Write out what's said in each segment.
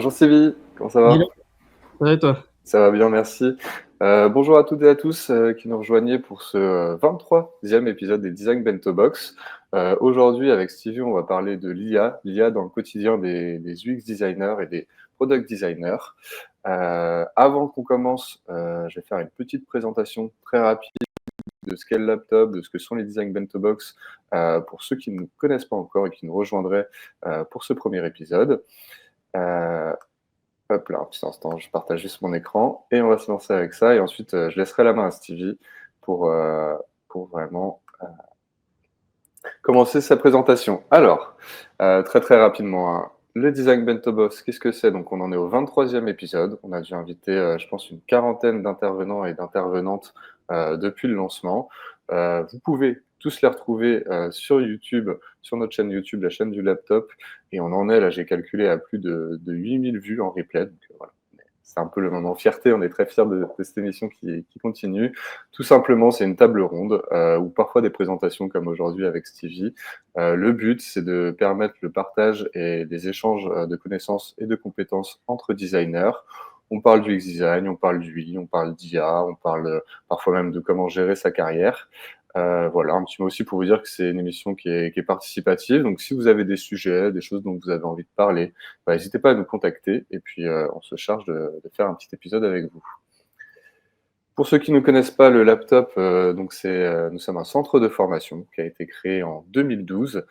Bonjour Sylvie, comment ça va? Dis-le, ça va et toi? Ça va bien, merci. Bonjour à toutes et à tous qui nous rejoignez pour ce 23e épisode des Design Bento Box. Aujourd'hui, avec Stevie, on va parler de l'IA dans le quotidien des UX designers et des product designers. Avant qu'on commence, je vais faire une petite présentation très rapide de ce qu'est le laptop, de ce que sont les Design Bento Box, pour ceux qui ne nous connaissent pas encore et qui nous rejoindraient pour ce premier épisode. Euh, Hop là, un petit instant, je partage juste mon écran et on va se lancer avec ça. Et ensuite, je laisserai la main à Stevie pour, euh, pour vraiment commencer sa présentation. Alors, très très rapidement, hein, le Design Bento Box, qu'est-ce que c'est? Donc, on en est au 23e épisode. On a dû inviter, je pense, une quarantaine d'intervenants et d'intervenantes depuis le lancement. Vous pouvez tous les retrouver sur YouTube, sur notre chaîne YouTube, la chaîne du laptop. Et on en est, là, j'ai calculé, à plus de 8000 vues en replay. Donc, voilà. C'est un peu le moment fierté, on est très fiers de cette émission qui continue. Tout simplement, c'est une table ronde ou parfois des présentations comme aujourd'hui avec Stevie. Le but, c'est de permettre le partage et des échanges de connaissances et de compétences entre designers. On parle du X-Design, on parle du UI, on parle d'IA, on parle parfois même de comment gérer sa carrière. Voilà, un petit mot aussi pour vous dire que c'est une émission qui est participative. Donc, si vous avez des sujets, des choses dont vous avez envie de parler, n'hésitez pas à nous contacter et puis on se charge de faire un petit épisode avec vous. Pour ceux qui ne connaissent pas le laptop, nous sommes un centre de formation qui a été créé en 2012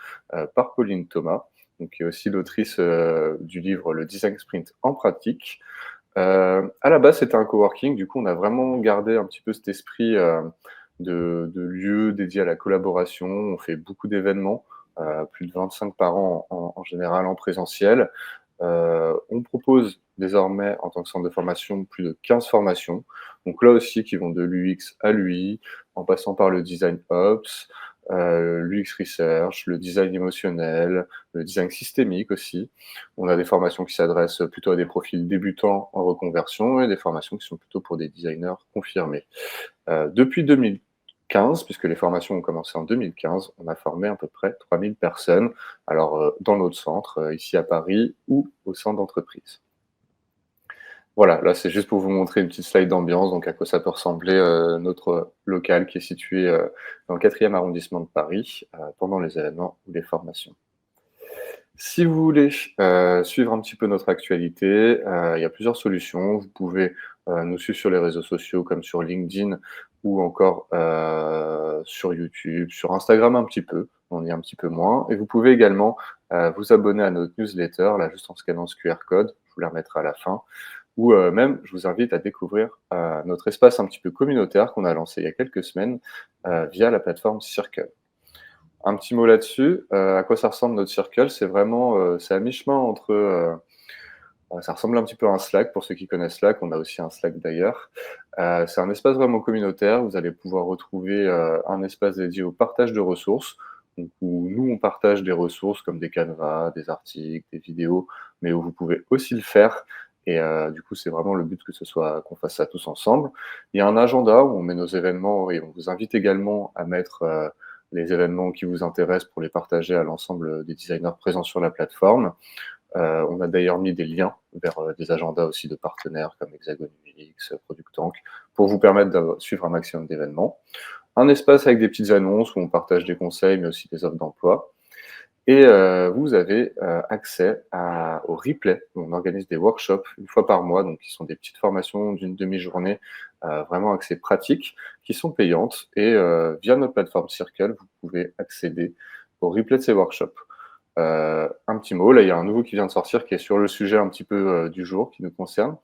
par Pauline Thomas, donc, qui est aussi l'autrice du livre Le Design Sprint en pratique. À la base, c'était un coworking, du coup, on a vraiment gardé un petit peu cet esprit de lieu dédié à la collaboration. On fait beaucoup d'événements, plus de 25 par an en général en présentiel. On propose désormais, en tant que centre de formation, plus de 15 formations. Donc là aussi, qui vont de l'UX à l'UI, en passant par le design ops, l'UX research, le design émotionnel, le design systémique aussi. On a des formations qui s'adressent plutôt à des profils débutants en reconversion et des formations qui sont plutôt pour des designers confirmés. Depuis 2015, puisque les formations ont commencé en 2015, on a formé à peu près 3000 personnes, alors dans notre centre, ici à Paris, ou au sein d'entreprises. Voilà, là c'est juste pour vous montrer une petite slide d'ambiance, donc à quoi ça peut ressembler notre local qui est situé dans le 4e arrondissement de Paris, pendant les événements ou les formations. Si vous voulez suivre un petit peu notre actualité, il y a plusieurs solutions. Vous pouvez nous suivre sur les réseaux sociaux comme sur LinkedIn ou encore sur YouTube, sur Instagram un petit peu, on y est un petit peu moins. Et vous pouvez également vous abonner à notre newsletter, là juste en scannant ce QR code, je vous la remettrai à la fin. Ou même, je vous invite à découvrir notre espace un petit peu communautaire qu'on a lancé il y a quelques semaines via la plateforme Circle. Un petit mot là-dessus. À quoi ça ressemble notre Circle? C'est vraiment, c'est à mi-chemin entre. Ça ressemble un petit peu à un Slack pour ceux qui connaissent Slack. On a aussi un Slack d'ailleurs. C'est un espace vraiment communautaire. Vous allez pouvoir retrouver un espace dédié au partage de ressources. Donc, où nous, on partage des ressources comme des canevas, des articles, des vidéos, mais où vous pouvez aussi le faire. Et du coup, c'est vraiment le but que ce soit qu'on fasse ça tous ensemble. Il y a un agenda où on met nos événements et on vous invite également à mettre les événements qui vous intéressent pour les partager à l'ensemble des designers présents sur la plateforme. On a d'ailleurs mis des liens vers des agendas aussi de partenaires comme Hexagon UX, Product Tank, pour vous permettre de suivre un maximum d'événements. Un espace avec des petites annonces où on partage des conseils, mais aussi des offres d'emploi. Et vous avez accès au replay. On organise des workshops une fois par mois, donc qui sont des petites formations d'une demi-journée, vraiment axées pratiques, qui sont payantes. Et via notre plateforme Circle, vous pouvez accéder au replay de ces workshops. Un petit mot, là il y a un nouveau qui vient de sortir qui est sur le sujet un petit peu du jour qui nous concerne,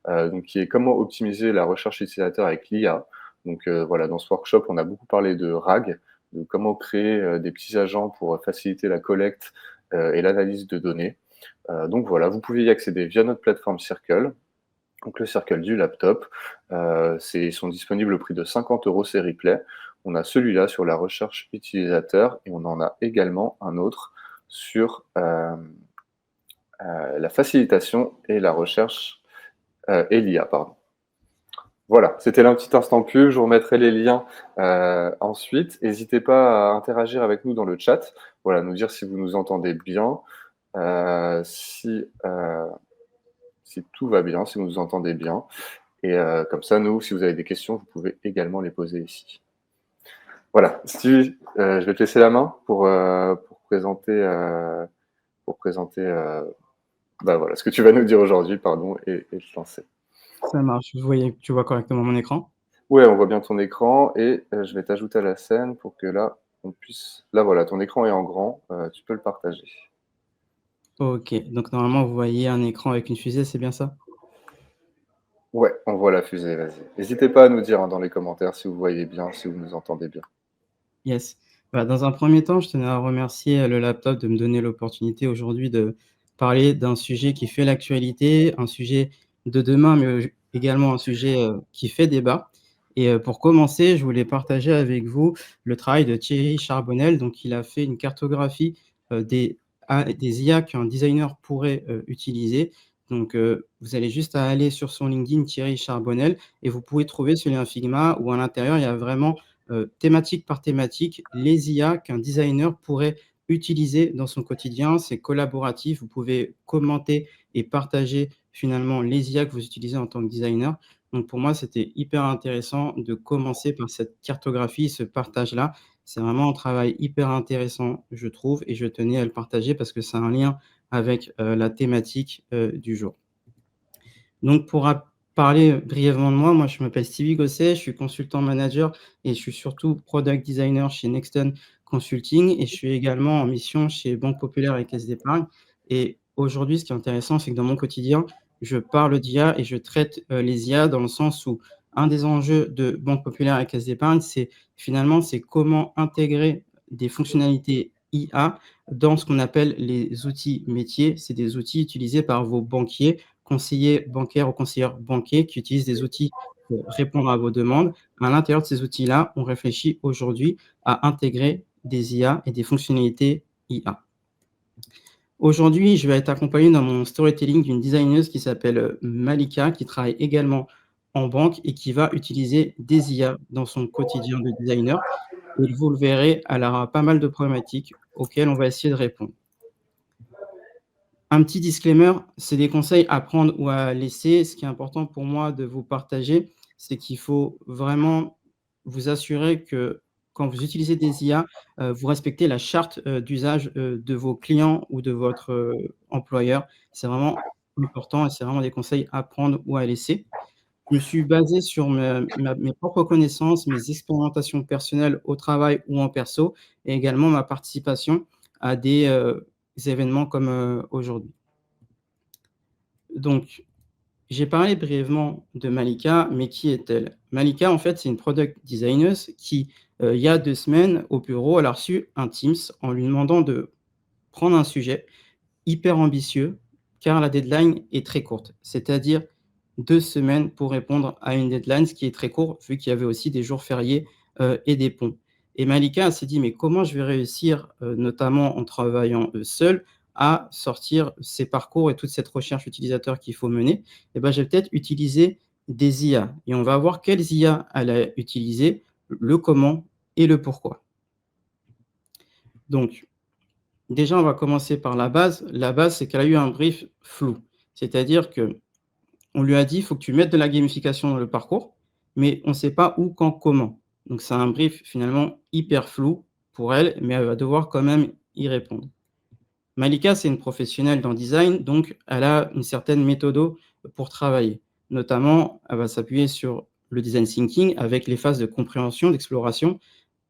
donc qui est comment optimiser la recherche utilisateur avec l'IA. Donc voilà, dans ce workshop, on a beaucoup parlé de RAG, de comment créer des petits agents pour faciliter la collecte et l'analyse de données. Donc voilà, vous pouvez y accéder via notre plateforme Circle, donc le Circle du laptop. Ils sont disponibles au prix de 50 € ces replays. On a celui-là sur la recherche utilisateur et on en a également un autre sur la facilitation et la recherche et l'IA, pardon. Voilà, c'était là un petit instant pub. Je vous remettrai les liens ensuite. N'hésitez pas à interagir avec nous dans le chat. Voilà, nous dire si vous nous entendez bien. Si si tout va bien, si vous nous entendez bien. Et comme ça, nous, si vous avez des questions, vous pouvez également les poser ici. Voilà, Stevie, je vais te laisser la main pour présenter bah voilà, ce que tu vas nous dire aujourd'hui, pardon, et te lancer. Ça marche. Tu vois correctement mon écran? Ouais, on voit bien ton écran et je vais t'ajouter à la scène pour que là, on puisse. Là, voilà, ton écran est en grand, tu peux le partager. OK, donc normalement, vous voyez un écran avec une fusée, c'est bien ça? Ouais, on voit la fusée, vas-y. N'hésitez pas à nous dire, hein, dans les commentaires si vous voyez bien, si vous nous entendez bien. Yes. Bah, dans un premier temps, je tenais à remercier, le laptop de me donner l'opportunité aujourd'hui de parler d'un sujet qui fait l'actualité, un sujet de demain, mais également un sujet, qui fait débat et pour commencer, je voulais partager avec vous le travail de Thierry Charbonnel. Donc il a fait une cartographie, des IA qu'un designer pourrait, utiliser. Donc vous allez juste à aller sur son LinkedIn Thierry Charbonnel et vous pouvez trouver ce lien Figma où à l'intérieur, il y a vraiment thématique par thématique, les IA qu'un designer pourrait utiliser dans son quotidien. C'est collaboratif, vous pouvez commenter et partager finalement les IA que vous utilisez en tant que designer. Donc pour moi, c'était hyper intéressant de commencer par cette cartographie, ce partage-là. C'est vraiment un travail hyper intéressant, je trouve, et je tenais à le partager parce que c'est un lien avec la thématique du jour. Donc pour parler brièvement de moi, moi je m'appelle Stevie Gosset, je suis consultant manager et je suis surtout product designer chez Nexton Consulting et je suis également en mission chez Banque Populaire et Caisse d'Épargne. Et aujourd'hui, ce qui est intéressant, c'est que dans mon quotidien, je parle d'IA et je traite les IA dans le sens où un des enjeux de Banque Populaire et Caisse d'Épargne, c'est finalement c'est comment intégrer des fonctionnalités IA dans ce qu'on appelle les outils métiers. C'est des outils utilisés par vos banquiers, conseillers bancaires ou conseillers banquiers qui utilisent des outils pour répondre à vos demandes. À l'intérieur de ces outils-là, on réfléchit aujourd'hui à intégrer des IA et des fonctionnalités IA. Aujourd'hui, je vais être accompagné dans mon storytelling d'une designeuse qui s'appelle Malika, qui travaille également en banque et qui va utiliser des IA dans son quotidien de designer. Et vous le verrez, elle aura pas mal de problématiques auxquelles on va essayer de répondre. Un petit disclaimer, c'est des conseils à prendre ou à laisser. Ce qui est important pour moi de vous partager, c'est qu'il faut vraiment vous assurer que quand vous utilisez des IA, vous respectez la charte, d'usage, de vos clients ou de votre, employeur. C'est vraiment important et c'est vraiment des conseils à prendre ou à laisser. Je me suis basé sur mes propres connaissances, mes expérimentations personnelles au travail ou en perso et également ma participation à des, événements comme, aujourd'hui. Donc, j'ai parlé brièvement de Malika, mais qui est-elle? Malika, en fait, c'est une product designer qui, il y a 2 semaines au bureau, elle a reçu un Teams en lui demandant de prendre un sujet hyper ambitieux, car la deadline est très courte. C'est-à-dire 2 semaines pour répondre à une deadline, ce qui est très court, vu qu'il y avait aussi des jours fériés, et des ponts. Et Malika, elle s'est dit: «Mais comment je vais réussir, notamment en travaillant, seule, à sortir ces parcours et toute cette recherche utilisateur qu'il faut mener?» Et ben, je vais peut-être utiliser des IA et on va voir quelles IA elle a utilisées, le comment et le pourquoi. Donc déjà, on va commencer par la base. La base, c'est qu'elle a eu un brief flou. C'est-à-dire qu'on lui a dit: «Il faut que tu mettes de la gamification dans le parcours», mais on ne sait pas où, quand, comment. Donc c'est un brief finalement hyper flou pour elle, mais elle va devoir quand même y répondre. Malika, c'est une professionnelle dans le design, donc elle a une certaine méthode pour travailler. Notamment, elle va s'appuyer sur le design thinking avec les phases de compréhension, d'exploration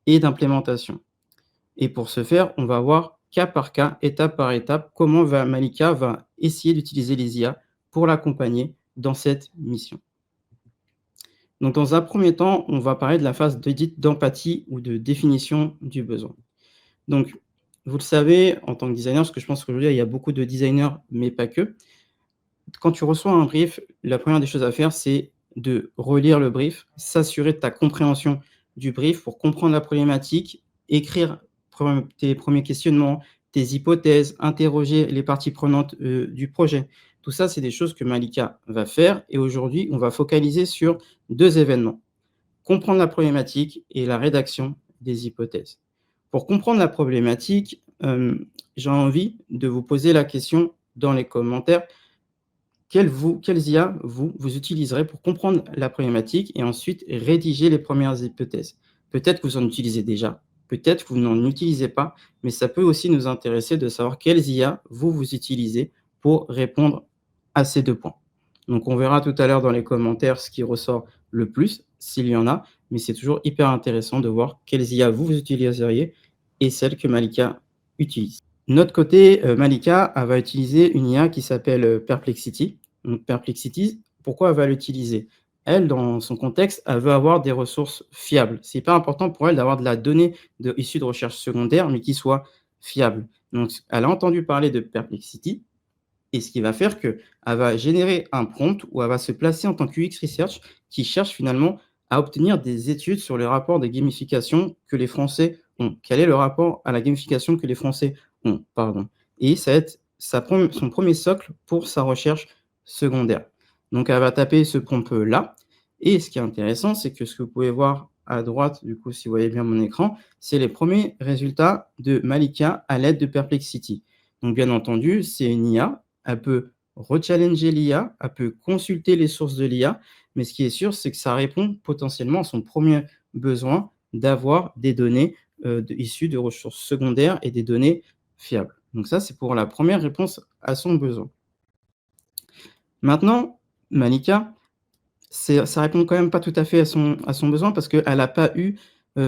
et d'implémentation. Et pour ce faire, on va voir cas par cas, étape par étape, comment Malika va essayer d'utiliser les IA pour l'accompagner dans cette mission. Donc, dans un premier temps, on va parler de la phase d'audit d'empathie ou de définition du besoin. Donc, vous le savez, en tant que designer, parce que je pense qu'aujourd'hui, il y a beaucoup de designers, mais pas que. Quand tu reçois un brief, la première des choses à faire, c'est de relire le brief, s'assurer de ta compréhension du brief pour comprendre la problématique, écrire tes premiers questionnements, tes hypothèses, interroger les parties prenantes du projet. Tout ça, c'est des choses que Malika va faire. Et aujourd'hui, on va focaliser sur 2 événements. Comprendre la problématique et la rédaction des hypothèses. Pour comprendre la problématique, j'ai envie de vous poser la question dans les commentaires. quelles IA vous utiliserez pour comprendre la problématique et ensuite rédiger les premières hypothèses. Peut-être que vous en utilisez déjà, peut-être que vous n'en utilisez pas, mais ça peut aussi nous intéresser de savoir quelles IA vous utilisez pour répondre à ces 2 points. Donc on verra tout à l'heure dans les commentaires ce qui ressort le plus, s'il y en a, mais c'est toujours hyper intéressant de voir quelles IA vous utiliseriez et celles que Malika utilise. De notre côté, Malika, elle va utiliser une IA qui s'appelle, Perplexity. Donc Perplexity, pourquoi elle va l'utiliser? Elle, dans son contexte, elle veut avoir des ressources fiables. C'est hyper important pour elle d'avoir de la donnée issue de recherche secondaire, mais qui soit fiable. Donc elle a entendu parler de Perplexity et ce qui va faire qu'elle va générer un prompt où elle va se placer en tant que UX research qui cherche finalement à obtenir des études sur le rapport de gamification que les Français ont. Quel est le rapport à la gamification que les Français ont, pardon. Et ça va être son premier socle pour sa recherche secondaire. Donc elle va taper ce prompt-là et ce qui est intéressant, c'est que ce que vous pouvez voir à droite, du coup, si vous voyez bien mon écran, c'est les premiers résultats de Malika à l'aide de Perplexity. Donc bien entendu, c'est une IA, elle peut rechallenger l'IA, elle peut consulter les sources de l'IA, mais ce qui est sûr, c'est que ça répond potentiellement à son premier besoin d'avoir des données issues de ressources secondaires et des données fiables. Donc ça, c'est pour la première réponse à son besoin. Maintenant, Malika, ça répond quand même pas tout à fait à son besoin parce qu'elle n'a pas eu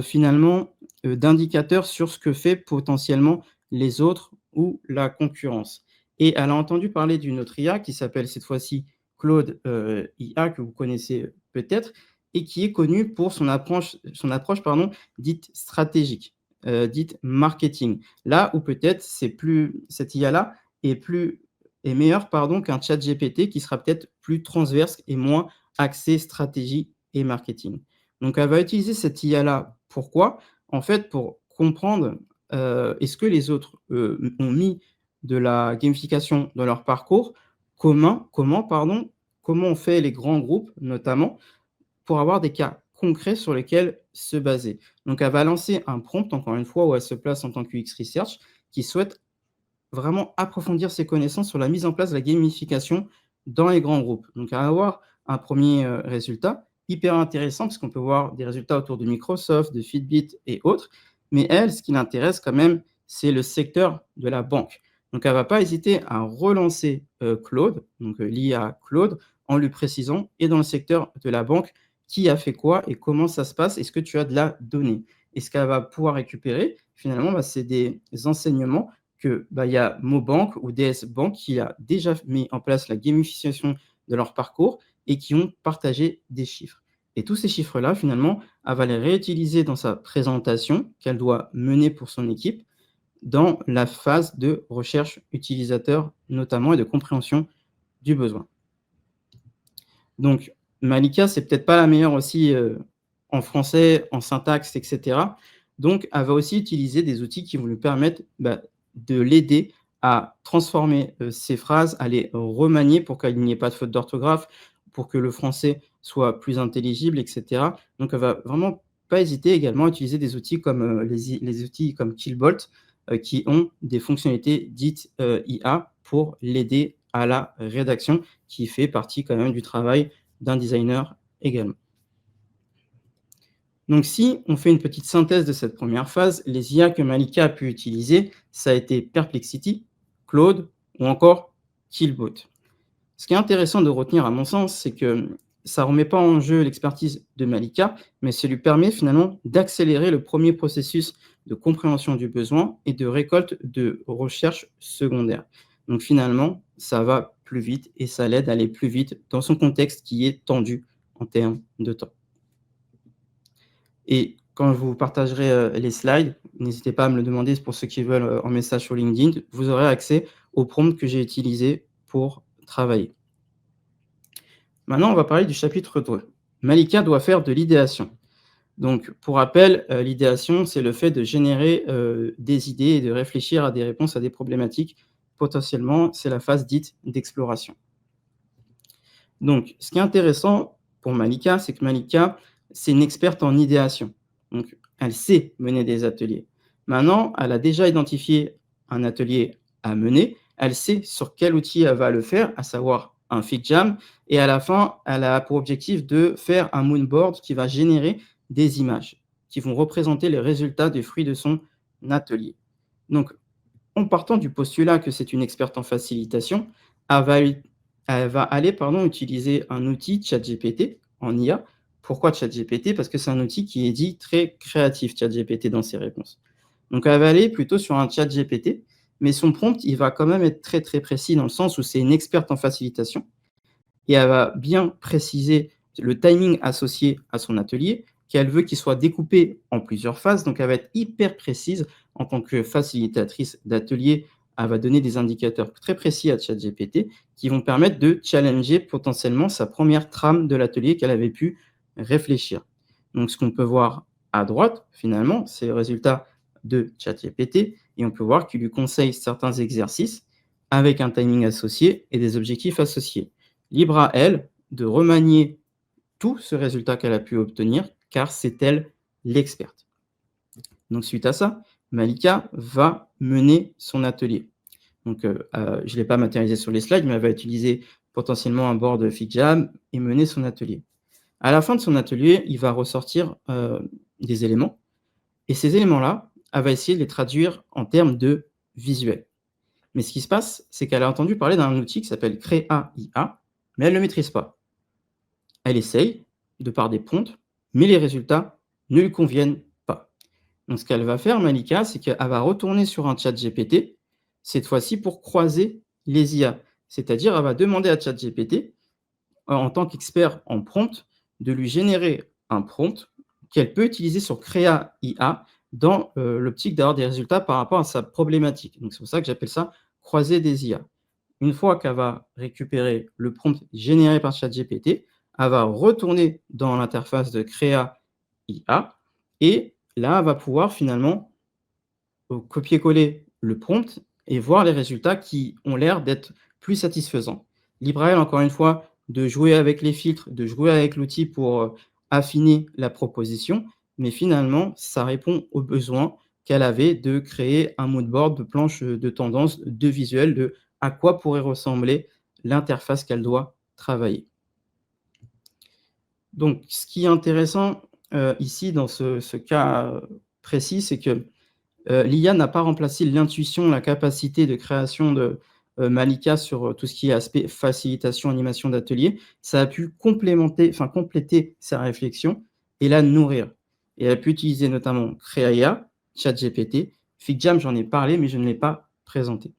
finalement d'indicateurs sur ce que fait potentiellement les autres ou la concurrence. Et elle a entendu parler d'une autre IA qui s'appelle cette fois-ci Claude IA, que vous connaissez peut-être, et qui est connue pour son approche dite stratégique, dite marketing. Là où peut-être cette IA-là est meilleure qu'un chat GPT qui sera peut-être plus transverse et moins axé stratégie et marketing. Donc, elle va utiliser cette IA-là. Pourquoi? En fait, pour comprendre est-ce que les autres ont mis de la gamification dans leur parcours, comment on fait les grands groupes, notamment, pour avoir des cas concrets sur lesquels se baser. Donc, elle va lancer un prompt, encore une fois, où elle se place en tant que UX Research, qui souhaite vraiment approfondir ses connaissances sur la mise en place de la gamification dans les grands groupes. Donc, elle va avoir un premier résultat hyper intéressant, parce qu'on peut voir des résultats autour de Microsoft, de Fitbit et autres. Mais elle, ce qui l'intéresse quand même, c'est le secteur de la banque. Donc, elle ne va pas hésiter à relancer Claude, donc l'IA Claude, en lui précisant, et dans le secteur de la banque, qui a fait quoi et comment ça se passe, est-ce que tu as de la donnée? Et ce qu'elle va pouvoir récupérer, finalement, c'est des enseignements que il y a Mobank ou DS Bank qui a déjà mis en place la gamification de leur parcours et qui ont partagé des chiffres. Et tous ces chiffres-là, finalement, elle va les réutiliser dans sa présentation qu'elle doit mener pour son équipe dans la phase de recherche utilisateur notamment et de compréhension du besoin. Donc, Malika, c'est peut-être pas la meilleure aussi en français, en syntaxe, etc. Donc, elle va aussi utiliser des outils qui vont lui permettre de l'aider à transformer ces phrases, à les remanier pour qu'il n'y ait pas de faute d'orthographe, pour que le français soit plus intelligible, etc. Donc, elle va vraiment pas hésiter également à utiliser des outils comme les outils comme Killbolt qui ont des fonctionnalités dites IA pour l'aider à la rédaction, qui fait partie quand même du travail d'un designer également. Donc, si on fait une petite synthèse de cette première phase, les IA que Malika a pu utiliser, ça a été Perplexity, Claude ou encore Killbot. Ce qui est intéressant de retenir à mon sens, c'est que ça ne remet pas en jeu l'expertise de Malika, mais ça lui permet finalement d'accélérer le premier processus de compréhension du besoin et de récolte de recherche secondaire. Donc finalement, ça va plus vite et ça l'aide à aller plus vite dans son contexte qui est tendu en termes de temps. Et quand je vous partagerai les slides, n'hésitez pas à me le demander pour ceux qui veulent en message sur LinkedIn, vous aurez accès au prompt que j'ai utilisé pour travailler. Maintenant, on va parler du chapitre 2. Malika doit faire de l'idéation. Donc, pour rappel, l'idéation, c'est le fait de générer des idées et de réfléchir à des réponses à des problématiques. Potentiellement, c'est la phase dite d'exploration. Donc, ce qui est intéressant pour Malika, c'est que Malika, c'est une experte en idéation. Donc, elle sait mener des ateliers. Maintenant, elle a déjà identifié un atelier à mener. Elle sait sur quel outil elle va le faire, à savoir un FigJam, et à la fin, elle a pour objectif de faire un moodboard qui va générer des images qui vont représenter les résultats des fruits de son atelier. Donc, en partant du postulat que c'est une experte en facilitation, elle va aller utiliser un outil ChatGPT en IA. Pourquoi ChatGPT? Parce que c'est un outil qui est dit très créatif, ChatGPT, dans ses réponses. Donc, elle va aller plutôt sur un ChatGPT, mais son prompt, il va quand même être très, très précis dans le sens où c'est une experte en facilitation et elle va bien préciser le timing associé à son atelier, qu'elle veut qu'il soit découpé en plusieurs phases. Donc, elle va être hyper précise en tant que facilitatrice d'atelier. Elle va donner des indicateurs très précis à ChatGPT qui vont permettre de challenger potentiellement sa première trame de l'atelier qu'elle avait pu réfléchir. Donc, ce qu'on peut voir à droite, finalement, c'est le résultat de ChatGPT et on peut voir qu'il lui conseille certains exercices avec un timing associé et des objectifs associés. Libre à elle de remanier tout ce résultat qu'elle a pu obtenir, car c'est elle l'experte. Donc, suite à ça, Malika va mener son atelier. Donc, je ne l'ai pas matérialisé sur les slides, mais elle va utiliser potentiellement un board FigJam et mener son atelier. À la fin de son atelier, il va ressortir des éléments. Et ces éléments-là, elle va essayer de les traduire en termes de visuel. Mais ce qui se passe, c'est qu'elle a entendu parler d'un outil qui s'appelle Crea.IA, mais elle ne le maîtrise pas. Elle essaye, de par des prompts, mais les résultats ne lui conviennent pas. Donc, ce qu'elle va faire, Malika, c'est qu'elle va retourner sur un chat GPT, cette fois-ci pour croiser les IA. C'est-à-dire, elle va demander à ChatGPT, en tant qu'expert en prompt, de lui générer un prompt qu'elle peut utiliser sur Crea.IA dans l'optique d'avoir des résultats par rapport à sa problématique. Donc, c'est pour ça que j'appelle ça croiser des IA. Une fois qu'elle va récupérer le prompt généré par ChatGPT, elle va retourner dans l'interface de Crea.IA et là, elle va pouvoir finalement copier-coller le prompt et voir les résultats qui ont l'air d'être plus satisfaisants. Libre à elle, encore une fois, de jouer avec les filtres, de jouer avec l'outil pour affiner la proposition, mais finalement, ça répond aux besoins qu'elle avait de créer un moodboard de planche de tendance, de visuel, de à quoi pourrait ressembler l'interface qu'elle doit travailler. Donc, ce qui est intéressant ici, dans ce cas précis, c'est que l'IA n'a pas remplacé l'intuition, la capacité de création de Malika sur tout ce qui est aspect facilitation, animation d'atelier. Ça a pu compléter sa réflexion et la nourrir. Et elle a pu utiliser notamment Crea, ChatGPT, FigJam, j'en ai parlé, mais je ne l'ai pas présenté.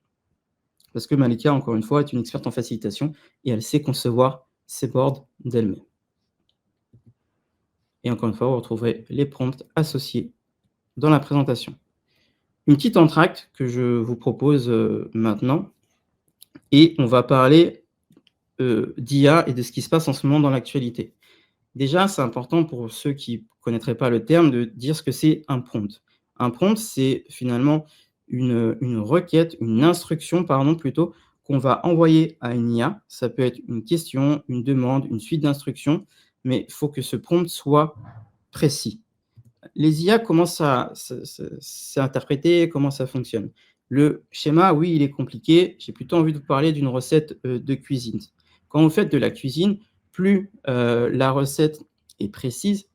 Parce que Malika, encore une fois, est une experte en facilitation et elle sait concevoir ses boards d'elle-même. Et encore une fois, vous retrouverez les prompts associés dans la présentation. Une petite entracte que je vous propose maintenant, et on va parler d'IA et de ce qui se passe en ce moment dans l'actualité. Déjà, c'est important pour ceux qui ne connaîtraient pas le terme de dire ce que c'est un prompt. Un prompt, c'est finalement une requête, une instruction, plutôt, qu'on va envoyer à une IA. Ça peut être une question, une demande, une suite d'instructions, mais il faut que ce prompt soit précis. Les IA, comment c'est interprété, comment ça fonctionne? Le schéma, oui, il est compliqué. J'ai plutôt envie de vous parler d'une recette de cuisine. Quand vous faites de la cuisine, plus la recette est précise,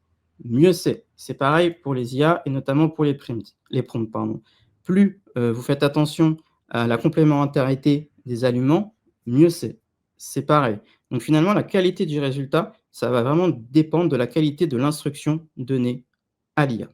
mieux c'est. C'est pareil pour les IA et notamment pour les prompts. Plus vous faites attention à la complémentarité des aliments, mieux c'est. C'est pareil. Donc finalement, la qualité du résultat, ça va vraiment dépendre de la qualité de l'instruction donnée à l'IA.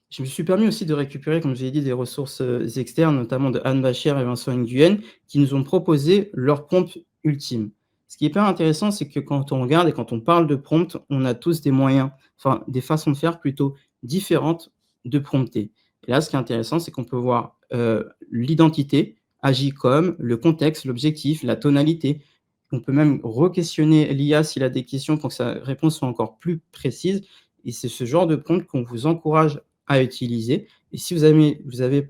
Je me suis permis aussi de récupérer, comme je l'ai dit, des ressources externes, notamment de Anne Bachir et Vincent Nguyen, qui nous ont proposé leur prompt ultime. Ce qui est hyper intéressant, c'est que quand on regarde et quand on parle de prompt, on a tous des moyens, des façons de faire plutôt différentes de prompter. Et là, ce qui est intéressant, c'est qu'on peut voir l'identité, agit comme, le contexte, l'objectif, la tonalité. On peut même re-questionner l'IA s'il a des questions pour que sa réponse soit encore plus précise. Et c'est ce genre de prompt qu'on vous encourage à utiliser. Et si vous avez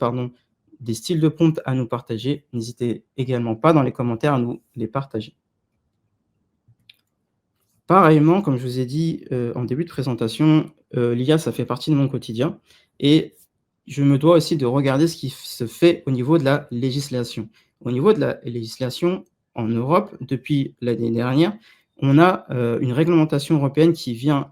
des styles de prompt à nous partager, n'hésitez également pas dans les commentaires à nous les partager. Pareillement, comme je vous ai dit en début de présentation, l'IA, ça fait partie de mon quotidien. Et je me dois aussi de regarder ce qui se fait au niveau de la législation. Au niveau de la législation, en Europe, depuis l'année dernière, on a une réglementation européenne qui vient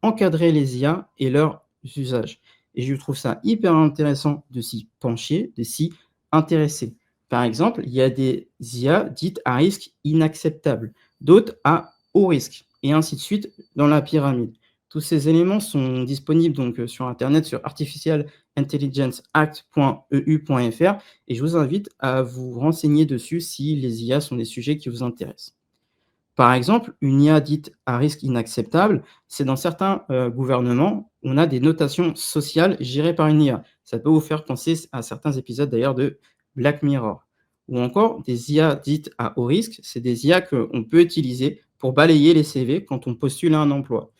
encadrer les IA et leurs usages. Et je trouve ça hyper intéressant de s'y pencher, de s'y intéresser. Par exemple, il y a des IA dites à risque inacceptable, d'autres à haut risque, et ainsi de suite dans la pyramide. Tous ces éléments sont disponibles donc sur Internet, sur artificialintelligenceact.eu.fr, et je vous invite à vous renseigner dessus si les IA sont des sujets qui vous intéressent. Par exemple, une IA dite à risque inacceptable, c'est dans certains gouvernements, on a des notations sociales gérées par une IA. Ça peut vous faire penser à certains épisodes d'ailleurs de Black Mirror. Ou encore des IA dites à haut risque, c'est des IA qu'on peut utiliser pour balayer les CV quand on postule à un emploi.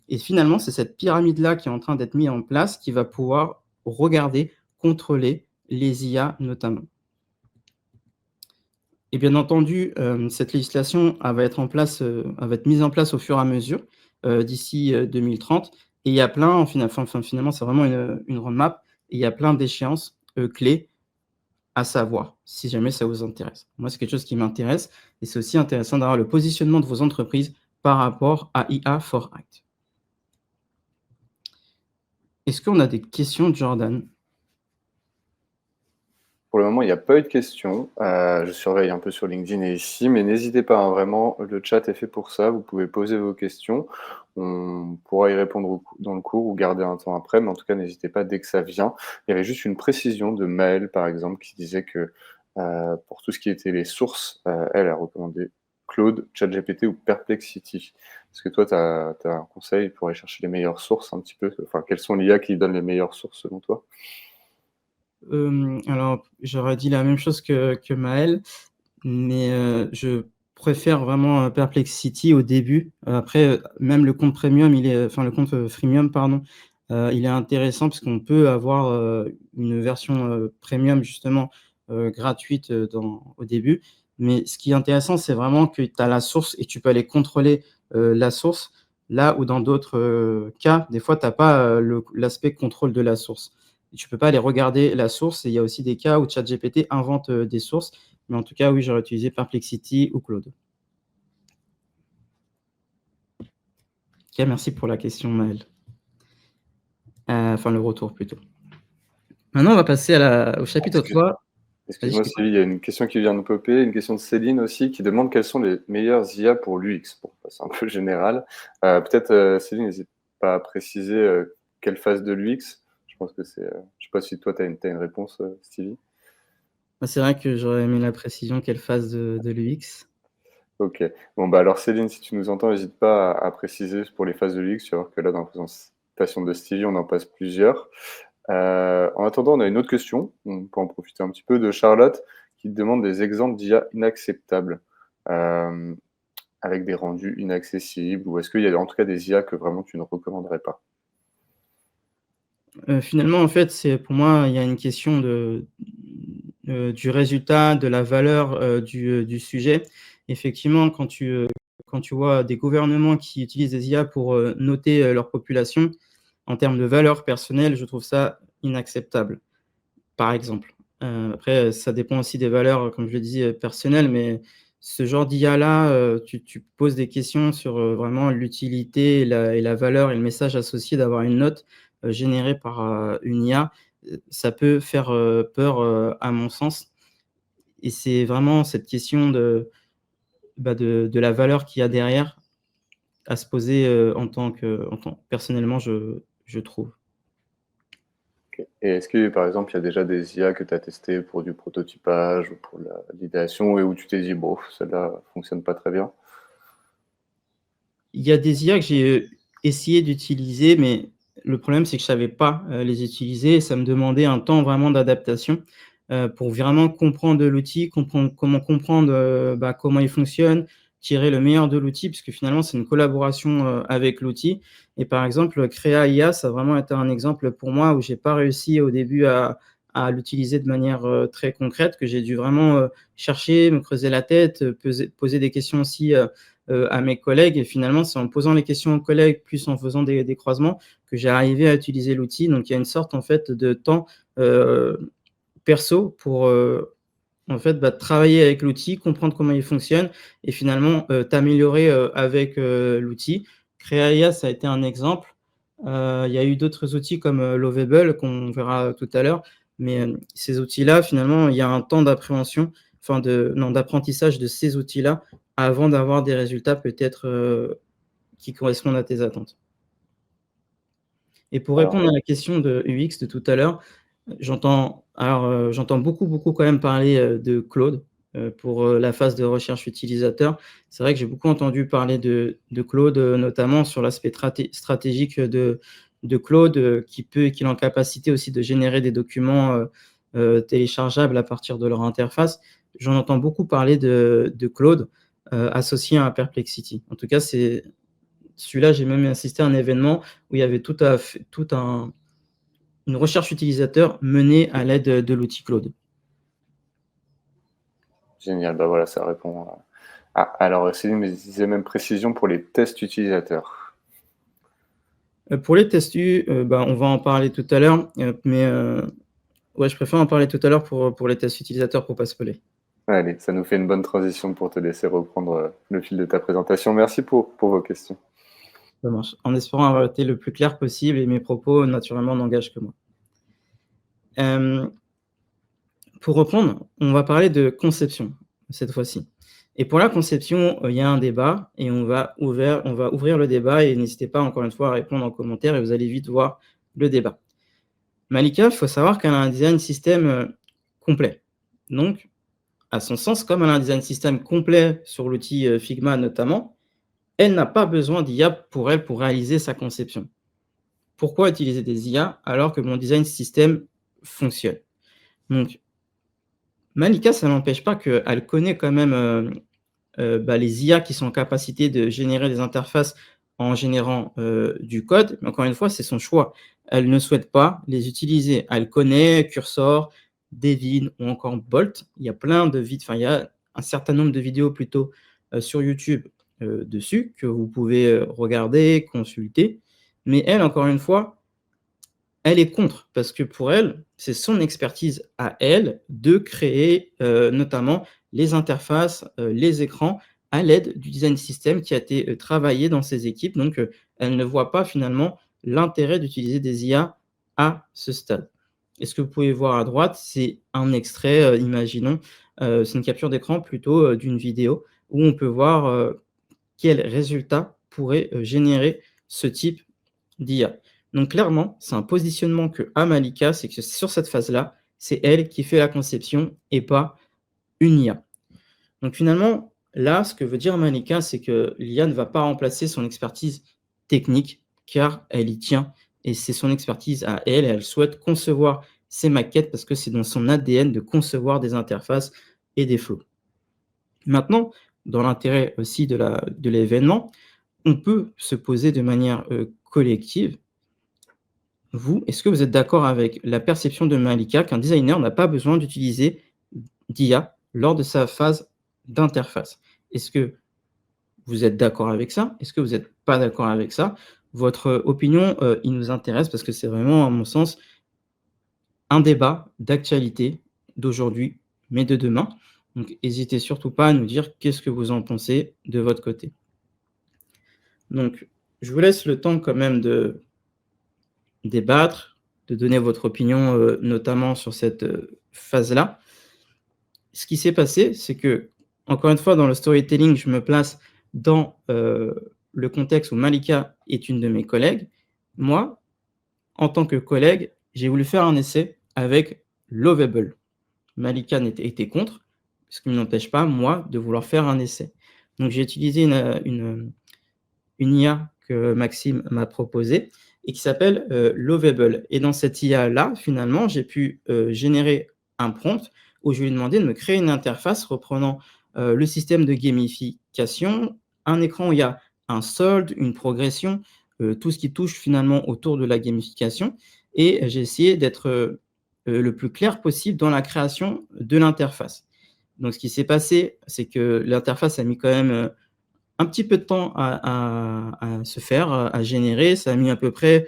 Et finalement, c'est cette pyramide-là qui est en train d'être mise en place qui va pouvoir regarder, contrôler les IA notamment. Et bien entendu, cette législation, elle va être mise en place au fur et à mesure, d'ici 2030. Et il y a plein, finalement, c'est vraiment une roadmap. Et il y a plein d'échéances clés à savoir, si jamais ça vous intéresse. Moi, c'est quelque chose qui m'intéresse. Et c'est aussi intéressant d'avoir le positionnement de vos entreprises par rapport à IA for Act. Est-ce qu'on a des questions, Jordan? Pour le moment, il n'y a pas eu de questions. Je surveille un peu sur LinkedIn et ici, mais n'hésitez pas, hein, vraiment, le chat est fait pour ça. Vous pouvez poser vos questions. On pourra y répondre dans le cours ou garder un temps après, mais en tout cas, n'hésitez pas dès que ça vient. Il y avait juste une précision de Maëlle, par exemple, qui disait que pour tout ce qui était les sources, elle a recommandé Claude, ChatGPT ou Perplexity. Est-ce que toi, tu as un conseil pour aller chercher les meilleures sources un petit peu? Enfin, quelles sont l'IA qui donne les meilleures sources selon toi? Alors, j'aurais dit la même chose que Maël, mais je préfère vraiment Perplexity au début. Après, même le compte premium, le compte freemium, pardon, il est intéressant parce qu'on peut avoir une version premium justement gratuite au début. Mais ce qui est intéressant, c'est vraiment que tu as la source et tu peux aller contrôler la source. Là où dans d'autres cas, des fois, tu n'as pas l'aspect contrôle de la source. Tu peux pas aller regarder la source. Et il y a aussi des cas où ChatGPT invente des sources. Mais en tout cas, oui, j'aurais utilisé Perplexity ou Claude. Ok, merci pour la question, Maëlle. Le retour plutôt. Maintenant, on va passer au chapitre 3. Excuse-moi, Sylvie, il y a une question qui vient de popper, une question de Céline aussi, qui demande quelles sont les meilleures IA pour l'UX. Bon, c'est un peu général. Peut-être, Céline, n'hésite pas à préciser quelle phase de l'UX. Je pense que c'est. Je sais pas si toi, tu as une réponse, Sylvie. C'est vrai que j'aurais aimé la précision, quelle phase de l'UX. Ok. Bon, alors Céline, si tu nous entends, n'hésite pas à préciser pour les phases de l'UX. Tu vas voir que là, dans la présentation de Stevie, on en passe plusieurs. En attendant, on a une autre question, on peut en profiter un petit peu, de Charlotte, qui te demande des exemples d'IA inacceptables, avec des rendus inaccessibles, ou est-ce qu'il y a en tout cas des IA que vraiment tu ne recommanderais pas? Finalement, en fait, pour moi, il y a une question du résultat, de la valeur du sujet. Effectivement, quand tu vois des gouvernements qui utilisent des IA pour noter leur population, en termes de valeur personnelle, je trouve ça inacceptable, par exemple. Après, ça dépend aussi des valeurs, comme je le disais, personnelles, mais ce genre d'IA-là, tu poses des questions sur vraiment l'utilité et la valeur et le message associé d'avoir une note générée par une IA. Ça peut faire peur, à mon sens. Et c'est vraiment cette question de la valeur qu'il y a derrière à se poser personnellement, je trouve. Ok. Et est-ce que, par exemple, il y a déjà des IA que tu as testées pour du prototypage ou pour l'idéation et où tu t'es dit, bon, celle-là fonctionne pas très bien? Il y a des IA que j'ai essayé d'utiliser, mais le problème, c'est que je savais pas les utiliser et ça me demandait un temps vraiment d'adaptation pour vraiment comprendre l'outil, comprendre comment il fonctionne, tirer le meilleur de l'outil, puisque finalement, c'est une collaboration avec l'outil. Et par exemple, Créa IA, ça a vraiment été un exemple pour moi où j'ai pas réussi au début à l'utiliser de manière très concrète, que j'ai dû vraiment chercher, me creuser la tête, poser des questions aussi à mes collègues. Et finalement, c'est en posant les questions aux collègues, plus en faisant des croisements, que j'ai arrivé à utiliser l'outil. Donc, il y a une sorte en fait de temps perso pour en fait, travailler avec l'outil, comprendre comment il fonctionne et finalement, t'améliorer, avec, l'outil. Créalia, ça a été un exemple. Il y a eu d'autres outils comme, Lovable qu'on verra tout à l'heure, mais, ces outils-là, finalement, il y a un temps d'appréhension, enfin d'apprentissage de ces outils-là avant d'avoir des résultats peut-être, qui correspondent à tes attentes. Et pour Alors, répondre à la question de UX de tout à l'heure, j'entends beaucoup quand même parler, de Claude, pour, la phase de recherche utilisateur. C'est vrai que j'ai beaucoup entendu parler de Claude, notamment sur l'aspect stratégique, de Claude, qu'il est en capacité aussi de générer des documents, téléchargeables à partir de leur interface. J'en entends beaucoup parler de Claude, associé à Perplexity. En tout cas, c'est celui-là, j'ai même assisté à un événement où il y avait une recherche utilisateur menée à l'aide de l'outil Claude. génial, bah voilà, ça répond. Alors, Céline me disait même précision pour les tests utilisateurs. Pour les tests U, on va en parler tout à l'heure, mais ouais, je préfère en parler tout à l'heure pour les tests utilisateurs pour pas spoiler. Allez, ça nous fait une bonne transition pour te laisser reprendre le fil de ta présentation. Merci pour vos questions. Ça marche. En espérant avoir été le plus clair possible et mes propos naturellement n'engagent que moi. Pour reprendre, on va parler de conception cette fois-ci. Et pour la conception, il y a un débat et on va ouvrir le débat et n'hésitez pas encore une fois à répondre en commentaire et vous allez vite voir le débat. Malika, il faut savoir qu'elle a un design système, complet. Donc, à son sens, comme elle a un design système complet sur l'outil, Figma notamment, elle n'a pas besoin d'IA pour réaliser sa conception. Pourquoi utiliser des IA alors que mon design système fonctionne? Donc, Malika, ça n'empêche pas qu'elle connaît quand même, les IA qui sont en capacité de générer des interfaces en générant, du code, mais encore une fois, c'est son choix. Elle ne souhaite pas les utiliser. Elle connaît Cursor, Devin ou encore Bolt. Il y a il y a un certain nombre de vidéos plutôt, sur YouTube, dessus que vous pouvez, regarder, consulter. Mais elle, encore une fois, elle est contre parce que pour elle, c'est son expertise à elle de créer, notamment les interfaces, les écrans à l'aide du design system qui a été, travaillé dans ses équipes. Donc, elle ne voit pas finalement l'intérêt d'utiliser des IA à ce stade. Et ce que vous pouvez voir à droite, c'est un extrait, imaginons, c'est une capture d'écran plutôt, d'une vidéo où on peut voir, quels résultats pourrait, générer ce type d'IA. Donc clairement, c'est un positionnement qu'a Malika, c'est que sur cette phase-là, c'est elle qui fait la conception et pas une IA. Donc finalement, là, ce que veut dire Malika, c'est que l'IA ne va pas remplacer son expertise technique, car elle y tient et c'est son expertise à elle et elle souhaite concevoir ses maquettes parce que c'est dans son ADN de concevoir des interfaces et des flows. Maintenant, dans l'intérêt aussi de l'événement, on peut se poser de manière, collective. Vous, est-ce que vous êtes d'accord avec la perception de Malika qu'un designer n'a pas besoin d'utiliser d'IA lors de sa phase d'interface? Est-ce que vous êtes d'accord avec ça? Est-ce que vous n'êtes pas d'accord avec ça? Votre opinion, il nous intéresse parce que c'est vraiment, à mon sens, un débat d'actualité d'aujourd'hui, mais de demain. Donc hésitez surtout pas à nous dire qu'est-ce que vous en pensez de votre côté. Donc je vous laisse le temps quand même de débattre, de donner votre opinion, notamment sur cette, phase-là. Ce qui s'est passé, c'est que, encore une fois, dans le storytelling, je me place dans, le contexte où Malika est une de mes collègues. Moi, en tant que collègue, j'ai voulu faire un essai avec Lovable. Malika était contre, ce qui ne m'empêche pas, moi, de vouloir faire un essai. Donc j'ai utilisé une IA que Maxime m'a proposée et qui s'appelle, Lovable et dans cette IA-là, finalement, j'ai pu, générer un prompt où je lui ai demandé de me créer une interface reprenant, le système de gamification, un écran où il y a un solde, une progression, tout ce qui touche finalement autour de la gamification et j'ai essayé d'être, le plus clair possible dans la création de l'interface. Donc ce qui s'est passé, c'est que l'interface a mis quand même, un petit peu de temps à se faire, à générer. Ça a mis à peu près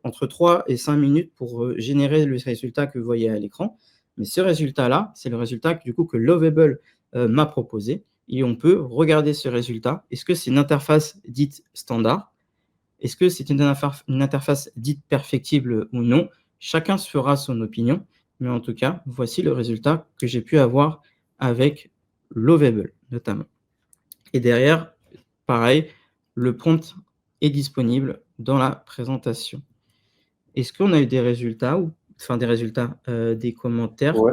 entre 3 et 5 minutes pour, générer le résultat que vous voyez à l'écran. Mais ce résultat-là, c'est le résultat que, du coup, que Lovable m'a proposé. Et on peut regarder ce résultat. Est-ce que c'est une interface dite standard? Est-ce que c'est une interface dite perfectible ou non? Chacun se fera son opinion. Mais en tout cas, voici le résultat que j'ai pu avoir avec Lovable, notamment. Et derrière, pareil, le prompt est disponible dans la présentation. Est-ce qu'on a eu des résultats des commentaires? Ouais.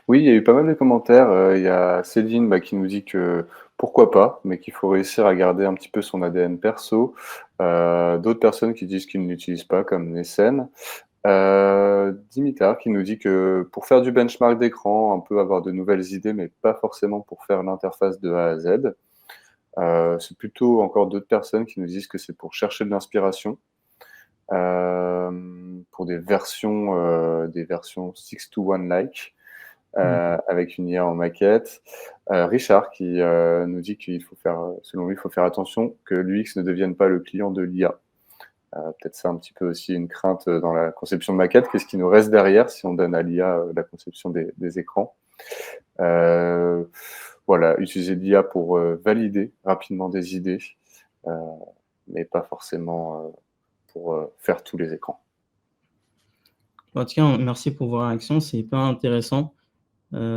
Oui, il y a eu pas mal de commentaires. Il y a Céline qui nous dit que pourquoi pas, mais qu'il faut réussir à garder un petit peu son ADN perso. D'autres personnes qui disent qu'ils ne l'utilisent pas, comme Nessen. Dimitar qui nous dit que pour faire du benchmark d'écran, on peut avoir de nouvelles idées, mais pas forcément pour faire l'interface de A à Z. C'est plutôt encore d'autres personnes qui nous disent que c'est pour chercher de l'inspiration. Pour des versions 6 to 1 like. Avec une IA en maquette. Richard qui nous dit qu'il faut faire, selon lui, il faut faire attention que l'UX ne devienne pas le client de l'IA. Peut-être ça un petit peu aussi une crainte dans la conception de maquette. Qu'est-ce qui nous reste derrière si on donne à l'IA la conception des écrans? Voilà, utiliser l'IA pour valider rapidement des idées, mais pas forcément pour faire tous les écrans. En tout cas, merci pour vos réactions, c'est hyper intéressant.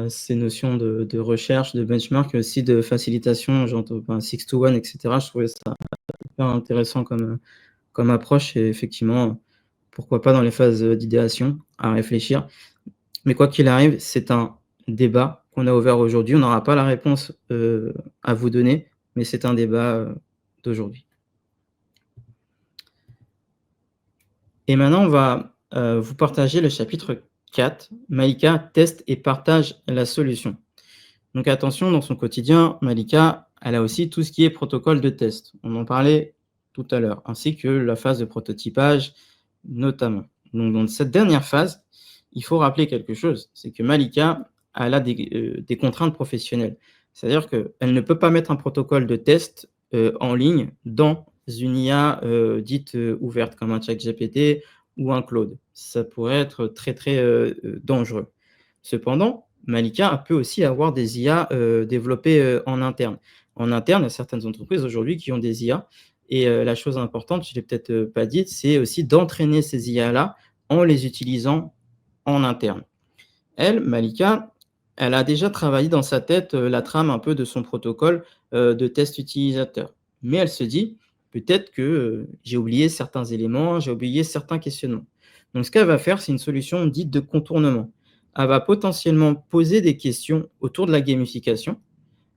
Ces notions de recherche, de benchmark et aussi de facilitation, genre 6 to 1, etc. Je trouvais ça hyper intéressant comme approche et effectivement, pourquoi pas dans les phases d'idéation, à réfléchir. Mais quoi qu'il arrive, c'est un débat qu'on a ouvert aujourd'hui. On n'aura pas la réponse à vous donner, mais c'est un débat d'aujourd'hui. Et maintenant, on va vous partager le chapitre 4. Malika teste et partage la solution. Donc attention, dans son quotidien, Malika, elle a aussi tout ce qui est protocole de test. On en parlait tout à l'heure, ainsi que la phase de prototypage notamment. Donc dans cette dernière phase, il faut rappeler quelque chose, c'est que Malika, elle a des contraintes professionnelles. C'est-à-dire qu'elle ne peut pas mettre un protocole de test en ligne dans une IA dite ouverte, comme un ChatGPT ou un Claude. Ça pourrait être très, très dangereux. Cependant, Malika peut aussi avoir des IA développées en interne. En interne, il y a certaines entreprises aujourd'hui qui ont des IA. Et la chose importante, je ne l'ai peut-être pas dite, c'est aussi d'entraîner ces IA-là en les utilisant en interne. Elle, Malika, elle a déjà travaillé dans sa tête la trame un peu de son protocole de test utilisateur. Mais elle se dit, peut-être que j'ai oublié certains éléments, j'ai oublié certains questionnements. Donc, ce qu'elle va faire, c'est une solution dite de contournement. Elle va potentiellement poser des questions autour de la gamification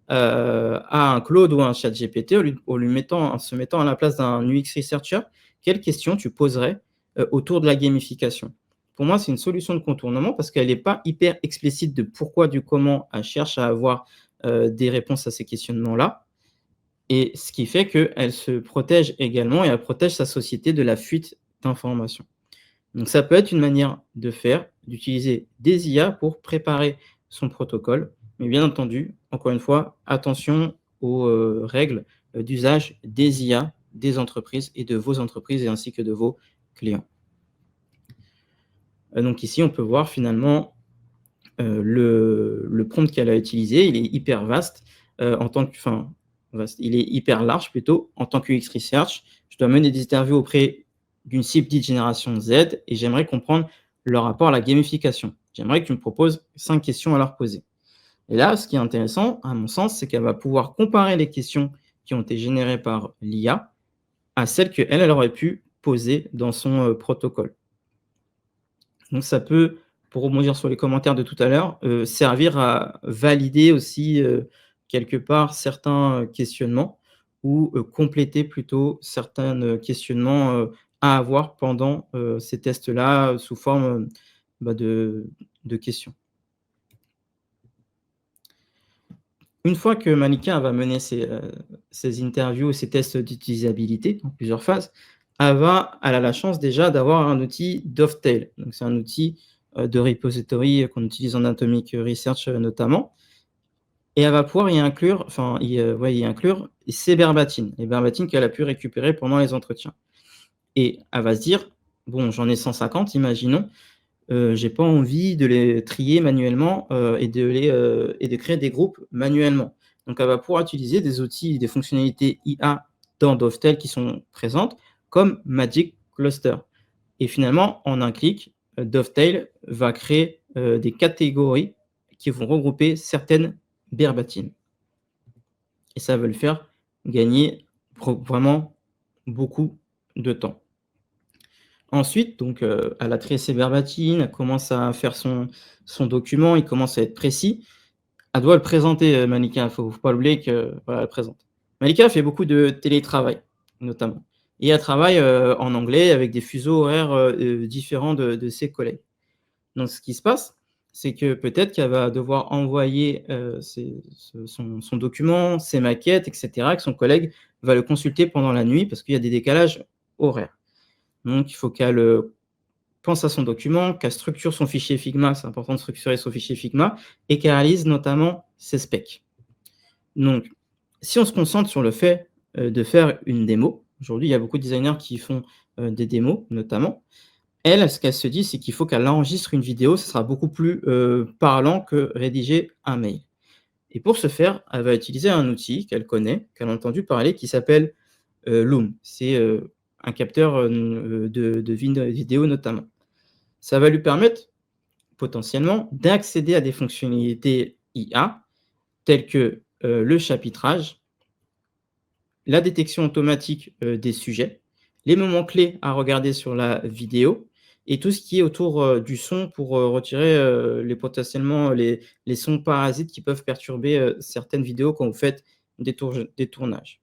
à un Claude ou à un ChatGPT en se mettant à la place d'un UX researcher. Quelles questions tu poserais autour de la gamification? Pour moi, c'est une solution de contournement parce qu'elle n'est pas hyper explicite de pourquoi, du comment. Elle cherche à avoir des réponses à ces questionnements-là. Et ce qui fait qu'elle se protège également et elle protège sa société de la fuite d'informations. Donc, ça peut être une manière de faire, d'utiliser des IA pour préparer son protocole. Mais bien entendu, encore une fois, attention aux règles d'usage des IA, des entreprises et de vos entreprises et ainsi que de vos clients. Donc ici, on peut voir finalement le prompt qu'elle a utilisé. Il est hyper vaste il est hyper large plutôt. En tant que UX Research, je dois mener des interviews auprès d'une cible dite génération Z et j'aimerais comprendre leur rapport à la gamification. J'aimerais que tu me proposes 5 questions à leur poser. Et là, ce qui est intéressant, à mon sens, c'est qu'elle va pouvoir comparer les questions qui ont été générées par l'IA à celles qu'elle aurait pu poser dans son protocole. Donc ça peut, pour rebondir sur les commentaires de tout à l'heure, servir à valider aussi quelque part certains questionnements ou compléter plutôt certains questionnements à avoir pendant ces tests-là sous forme de questions. Une fois que Malika va mener ces interviews, ces tests d'utilisabilité en plusieurs phases, elle a la chance déjà d'avoir un outil Dovetail. Donc, c'est un outil de repository qu'on utilise en Atomic Research notamment. Et elle va pouvoir y inclure ses verbatines, les verbatines qu'elle a pu récupérer pendant les entretiens. Et elle va se dire, bon, j'en ai 150, imaginons, j'ai pas envie de les trier manuellement, et de créer des groupes manuellement. Donc elle va pouvoir utiliser des outils, des fonctionnalités IA dans Dovetail qui sont présentes, comme Magic Cluster. Et finalement, en un clic, Dovetail va créer, des catégories qui vont regrouper certaines verbatims. Et ça va le faire gagner vraiment beaucoup de temps. Ensuite, donc, elle a créé ses verbatims, elle commence à faire son document, il commence à être précis. Elle doit le présenter, Malika, faut pas oublier que voilà, elle présente. Malika fait beaucoup de télétravail, notamment, et elle travaille, en anglais avec des fuseaux horaires, différents de ses collègues. Donc ce qui se passe, c'est que peut-être qu'elle va devoir envoyer, son document, ses maquettes et cetera, que son collègue va le consulter pendant la nuit parce qu'il y a des décalages horaires. Donc il faut qu'elle, pense à son document, qu'elle structure son fichier Figma, c'est important de structurer son fichier Figma, et qu'elle réalise notamment ses specs. Donc, si on se concentre sur le fait, de faire une démo, aujourd'hui, il y a beaucoup de designers qui font, des démos notamment. Elle, ce qu'elle se dit, c'est qu'il faut qu'elle enregistre une vidéo, ce sera beaucoup plus, parlant que rédiger un mail. Et pour ce faire, elle va utiliser un outil qu'elle connaît, qu'elle a entendu parler, qui s'appelle, Loom. C'est, un capteur, de vidéo notamment. Ça va lui permettre potentiellement d'accéder à des fonctionnalités IA telles que, le chapitrage, la détection automatique, des sujets, les moments clés à regarder sur la vidéo et tout ce qui est autour, du son pour, retirer, potentiellement les sons parasites qui peuvent perturber, certaines vidéos quand vous faites des tournages.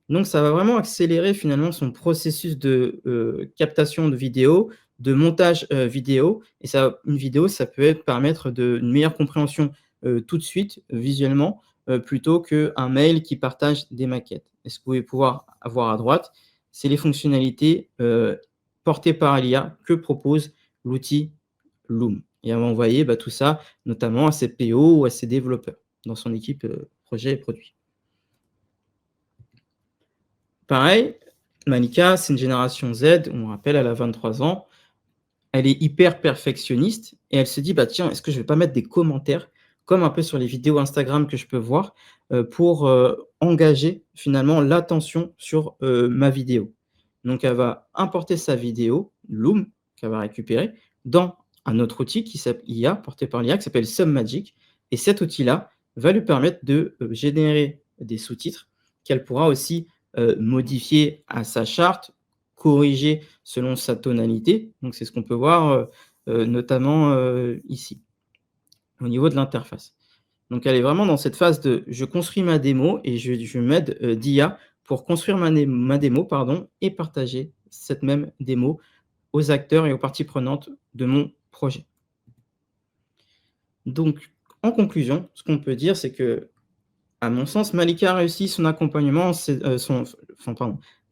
Donc ça va vraiment accélérer finalement son processus de, captation de vidéo, de montage, vidéo, et une vidéo, ça peut permettre une meilleure compréhension, tout de suite, visuellement, plutôt qu'un mail qui partage des maquettes. Et ce que vous pouvez pouvoir avoir à droite, c'est les fonctionnalités, portées par l'IA que propose l'outil Loom, et elle va envoyer, tout ça notamment à ses PO ou à ses développeurs dans son équipe, projet et produit. Pareil, Malika, c'est une génération Z, on rappelle, elle a 23 ans. Elle est hyper perfectionniste et elle se dit: «Bah, tiens, est-ce que je vais pas mettre des commentaires?» comme un peu sur les vidéos Instagram que je peux voir, pour, engager finalement l'attention sur, ma vidéo. Donc elle va importer sa vidéo, Loom, qu'elle va récupérer, dans un autre outil qui s'appelle IA, porté par l'IA, qui s'appelle Submagic, et cet outil-là va lui permettre de, générer des sous-titres qu'elle pourra aussi, modifier à sa charte, corriger selon sa tonalité. Donc c'est ce qu'on peut voir, notamment, ici, au niveau de l'interface. Donc elle est vraiment dans cette phase de: je construis ma démo et je m'aide, d'IA pour construire ma démo, pardon, et partager cette même démo aux acteurs et aux parties prenantes de mon projet. Donc en conclusion, ce qu'on peut dire, c'est que, à mon sens, Malika a réussi son accompagnement,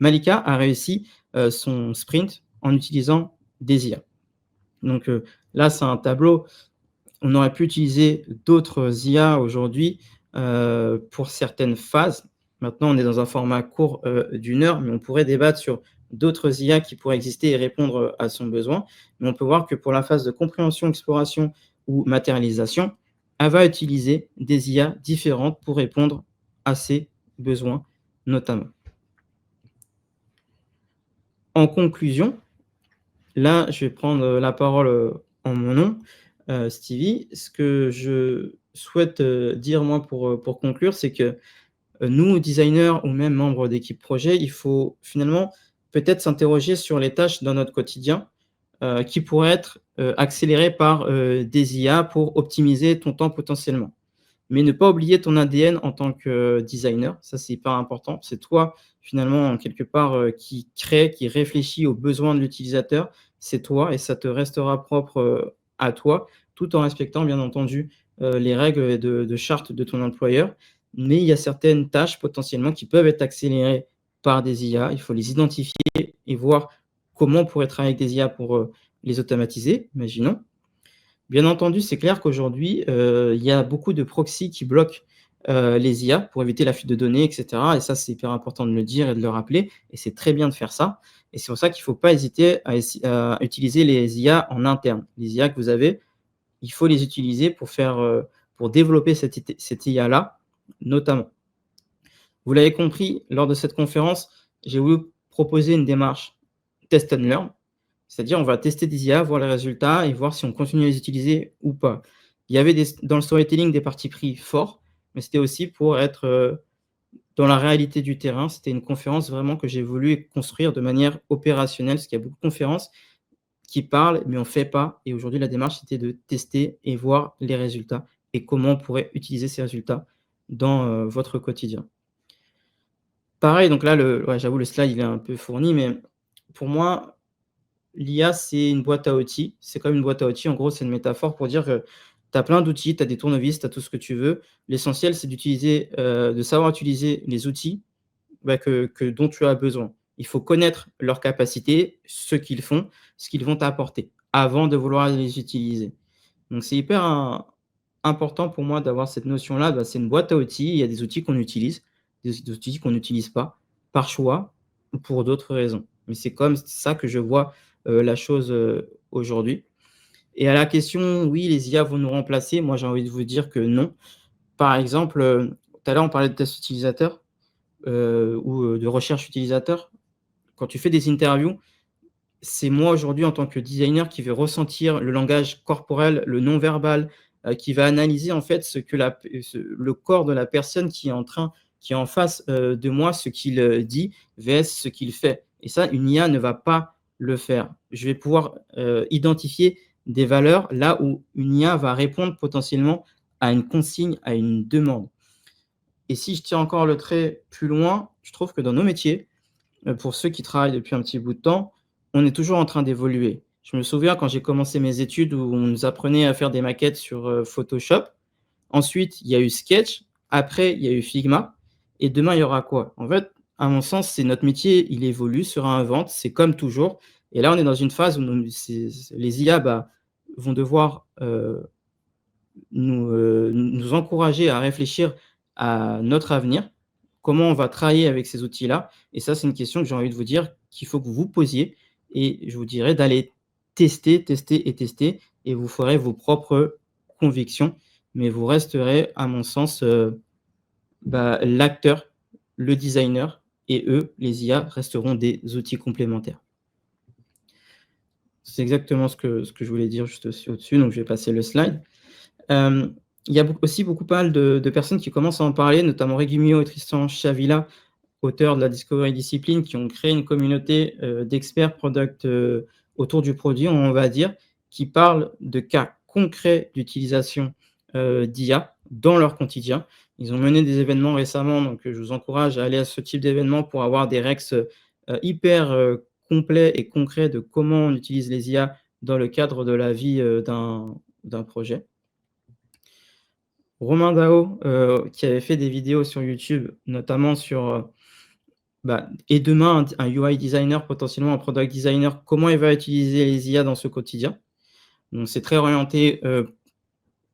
Malika a réussi, son sprint en utilisant des IA. Donc, là, c'est un tableau. On aurait pu utiliser d'autres IA aujourd'hui, pour certaines phases. Maintenant, on est dans un format court, d'1 heure, mais on pourrait débattre sur d'autres IA qui pourraient exister et répondre, à son besoin. Mais on peut voir que pour la phase de compréhension, exploration ou matérialisation, elle va utiliser des IA différentes pour répondre à ses besoins, notamment. En conclusion, là, je vais prendre, la parole, en mon nom, Stevie. Ce que je souhaite, dire moi pour conclure, c'est que, nous, designers ou même membres d'équipe projet, il faut finalement peut-être s'interroger sur les tâches dans notre quotidien, qui pourraient être, accélérées par, des IA pour optimiser ton temps potentiellement. Mais ne pas oublier ton ADN en tant que designer, ça c'est hyper important. C'est toi finalement quelque part, qui crée, qui réfléchit aux besoins de l'utilisateur. C'est toi et ça te restera propre, à toi, tout en respectant bien entendu, les règles de charte de ton employeur. Mais il y a certaines tâches potentiellement qui peuvent être accélérées par des IA. Il faut les identifier et voir comment on pourrait travailler avec des IA pour, les automatiser, imaginons. Bien entendu, c'est clair qu'aujourd'hui, il y a beaucoup de proxys qui bloquent, les IA pour éviter la fuite de données et cetera, et ça, c'est hyper important de le dire et de le rappeler, et c'est très bien de faire ça. Et c'est pour ça qu'il ne faut pas hésiter à utiliser les IA en interne. Les IA que vous avez, il faut les utiliser pour développer cette IA-là, notamment. Vous l'avez compris, lors de cette conférence, j'ai voulu proposer une démarche test and learn, c'est-à-dire on va tester des IA, voir les résultats et voir si on continue à les utiliser ou pas. Il y avait dans le storytelling des partis pris forts, mais c'était aussi pour être dans la réalité du terrain. C'était une conférence vraiment que j'ai voulu construire de manière opérationnelle, parce qu'il y a beaucoup de conférences qui parlent, mais on ne fait pas. Et aujourd'hui, la démarche, c'était de tester et voir les résultats et comment on pourrait utiliser ces résultats dans votre quotidien. Pareil, donc là, ouais, j'avoue, le slide, il est un peu fourni, mais pour moi, l'IA, c'est une boîte à outils. C'est comme une boîte à outils. En gros, c'est une métaphore pour dire que tu as plein d'outils, tu as des tournevis, tu as tout ce que tu veux. L'essentiel, c'est de savoir utiliser les outils dont tu as besoin. Il faut connaître leurs capacités, ce qu'ils font, ce qu'ils vont t'apporter, avant de vouloir les utiliser. Donc, c'est hyper important pour moi d'avoir cette notion-là. C'est une boîte à outils. Il y a des outils qu'on utilise, des outils qu'on n'utilise pas, par choix ou pour d'autres raisons. Mais c'est comme ça que je vois la chose aujourd'hui. Et à la question, oui, les IA vont nous remplacer, moi j'ai envie de vous dire que non. Par exemple, tout à l'heure on parlait de test utilisateur ou de recherche utilisateur. Quand tu fais des interviews, c'est moi aujourd'hui en tant que designer qui vais ressentir le langage corporel, le non-verbal, qui va analyser en fait le corps de la personne qui est en face de moi, ce qu'il dit vs ce qu'il fait. Et ça, une IA ne va pas le faire. Je vais pouvoir identifier des valeurs là où une IA va répondre potentiellement à une consigne, à une demande. Et si je tire encore le trait plus loin, je trouve que dans nos métiers, pour ceux qui travaillent depuis un petit bout de temps, on est toujours en train d'évoluer. Je me souviens quand j'ai commencé mes études où on nous apprenait à faire des maquettes sur Photoshop. Ensuite, il y a eu Sketch. Après, il y a eu Figma. Et demain, il y aura quoi? En fait, à mon sens, c'est notre métier, il évolue, se réinvente, c'est comme toujours. Et là, on est dans une phase où les IA vont devoir nous encourager à réfléchir à notre avenir, comment on va travailler avec ces outils-là. Et ça, c'est une question que j'ai envie de vous dire qu'il faut que vous vous posiez. Et je vous dirais d'aller tester, tester et tester. Et vous ferez vos propres convictions. Mais vous resterez, à mon sens, l'acteur, le designer. Et eux, les IA, resteront des outils complémentaires. C'est exactement ce que je voulais dire juste au-dessus. Donc, je vais passer le slide. Il y a aussi pas mal de personnes qui commencent à en parler, notamment Regumio et Tristan Chavilla, auteurs de la Discovery Discipline, qui ont créé une communauté d'experts product autour du produit, on va dire, qui parlent de cas concrets d'utilisation d'IA dans leur quotidien. Ils ont mené des événements récemment, donc je vous encourage à aller à ce type d'événement pour avoir des rex hyper complets et concrets de comment on utilise les IA dans le cadre de la vie d'un projet. Romain Dao, qui avait fait des vidéos sur YouTube, notamment sur et demain, un UI designer, potentiellement un product designer, comment il va utiliser les IA dans ce quotidien. Donc, c'est très orienté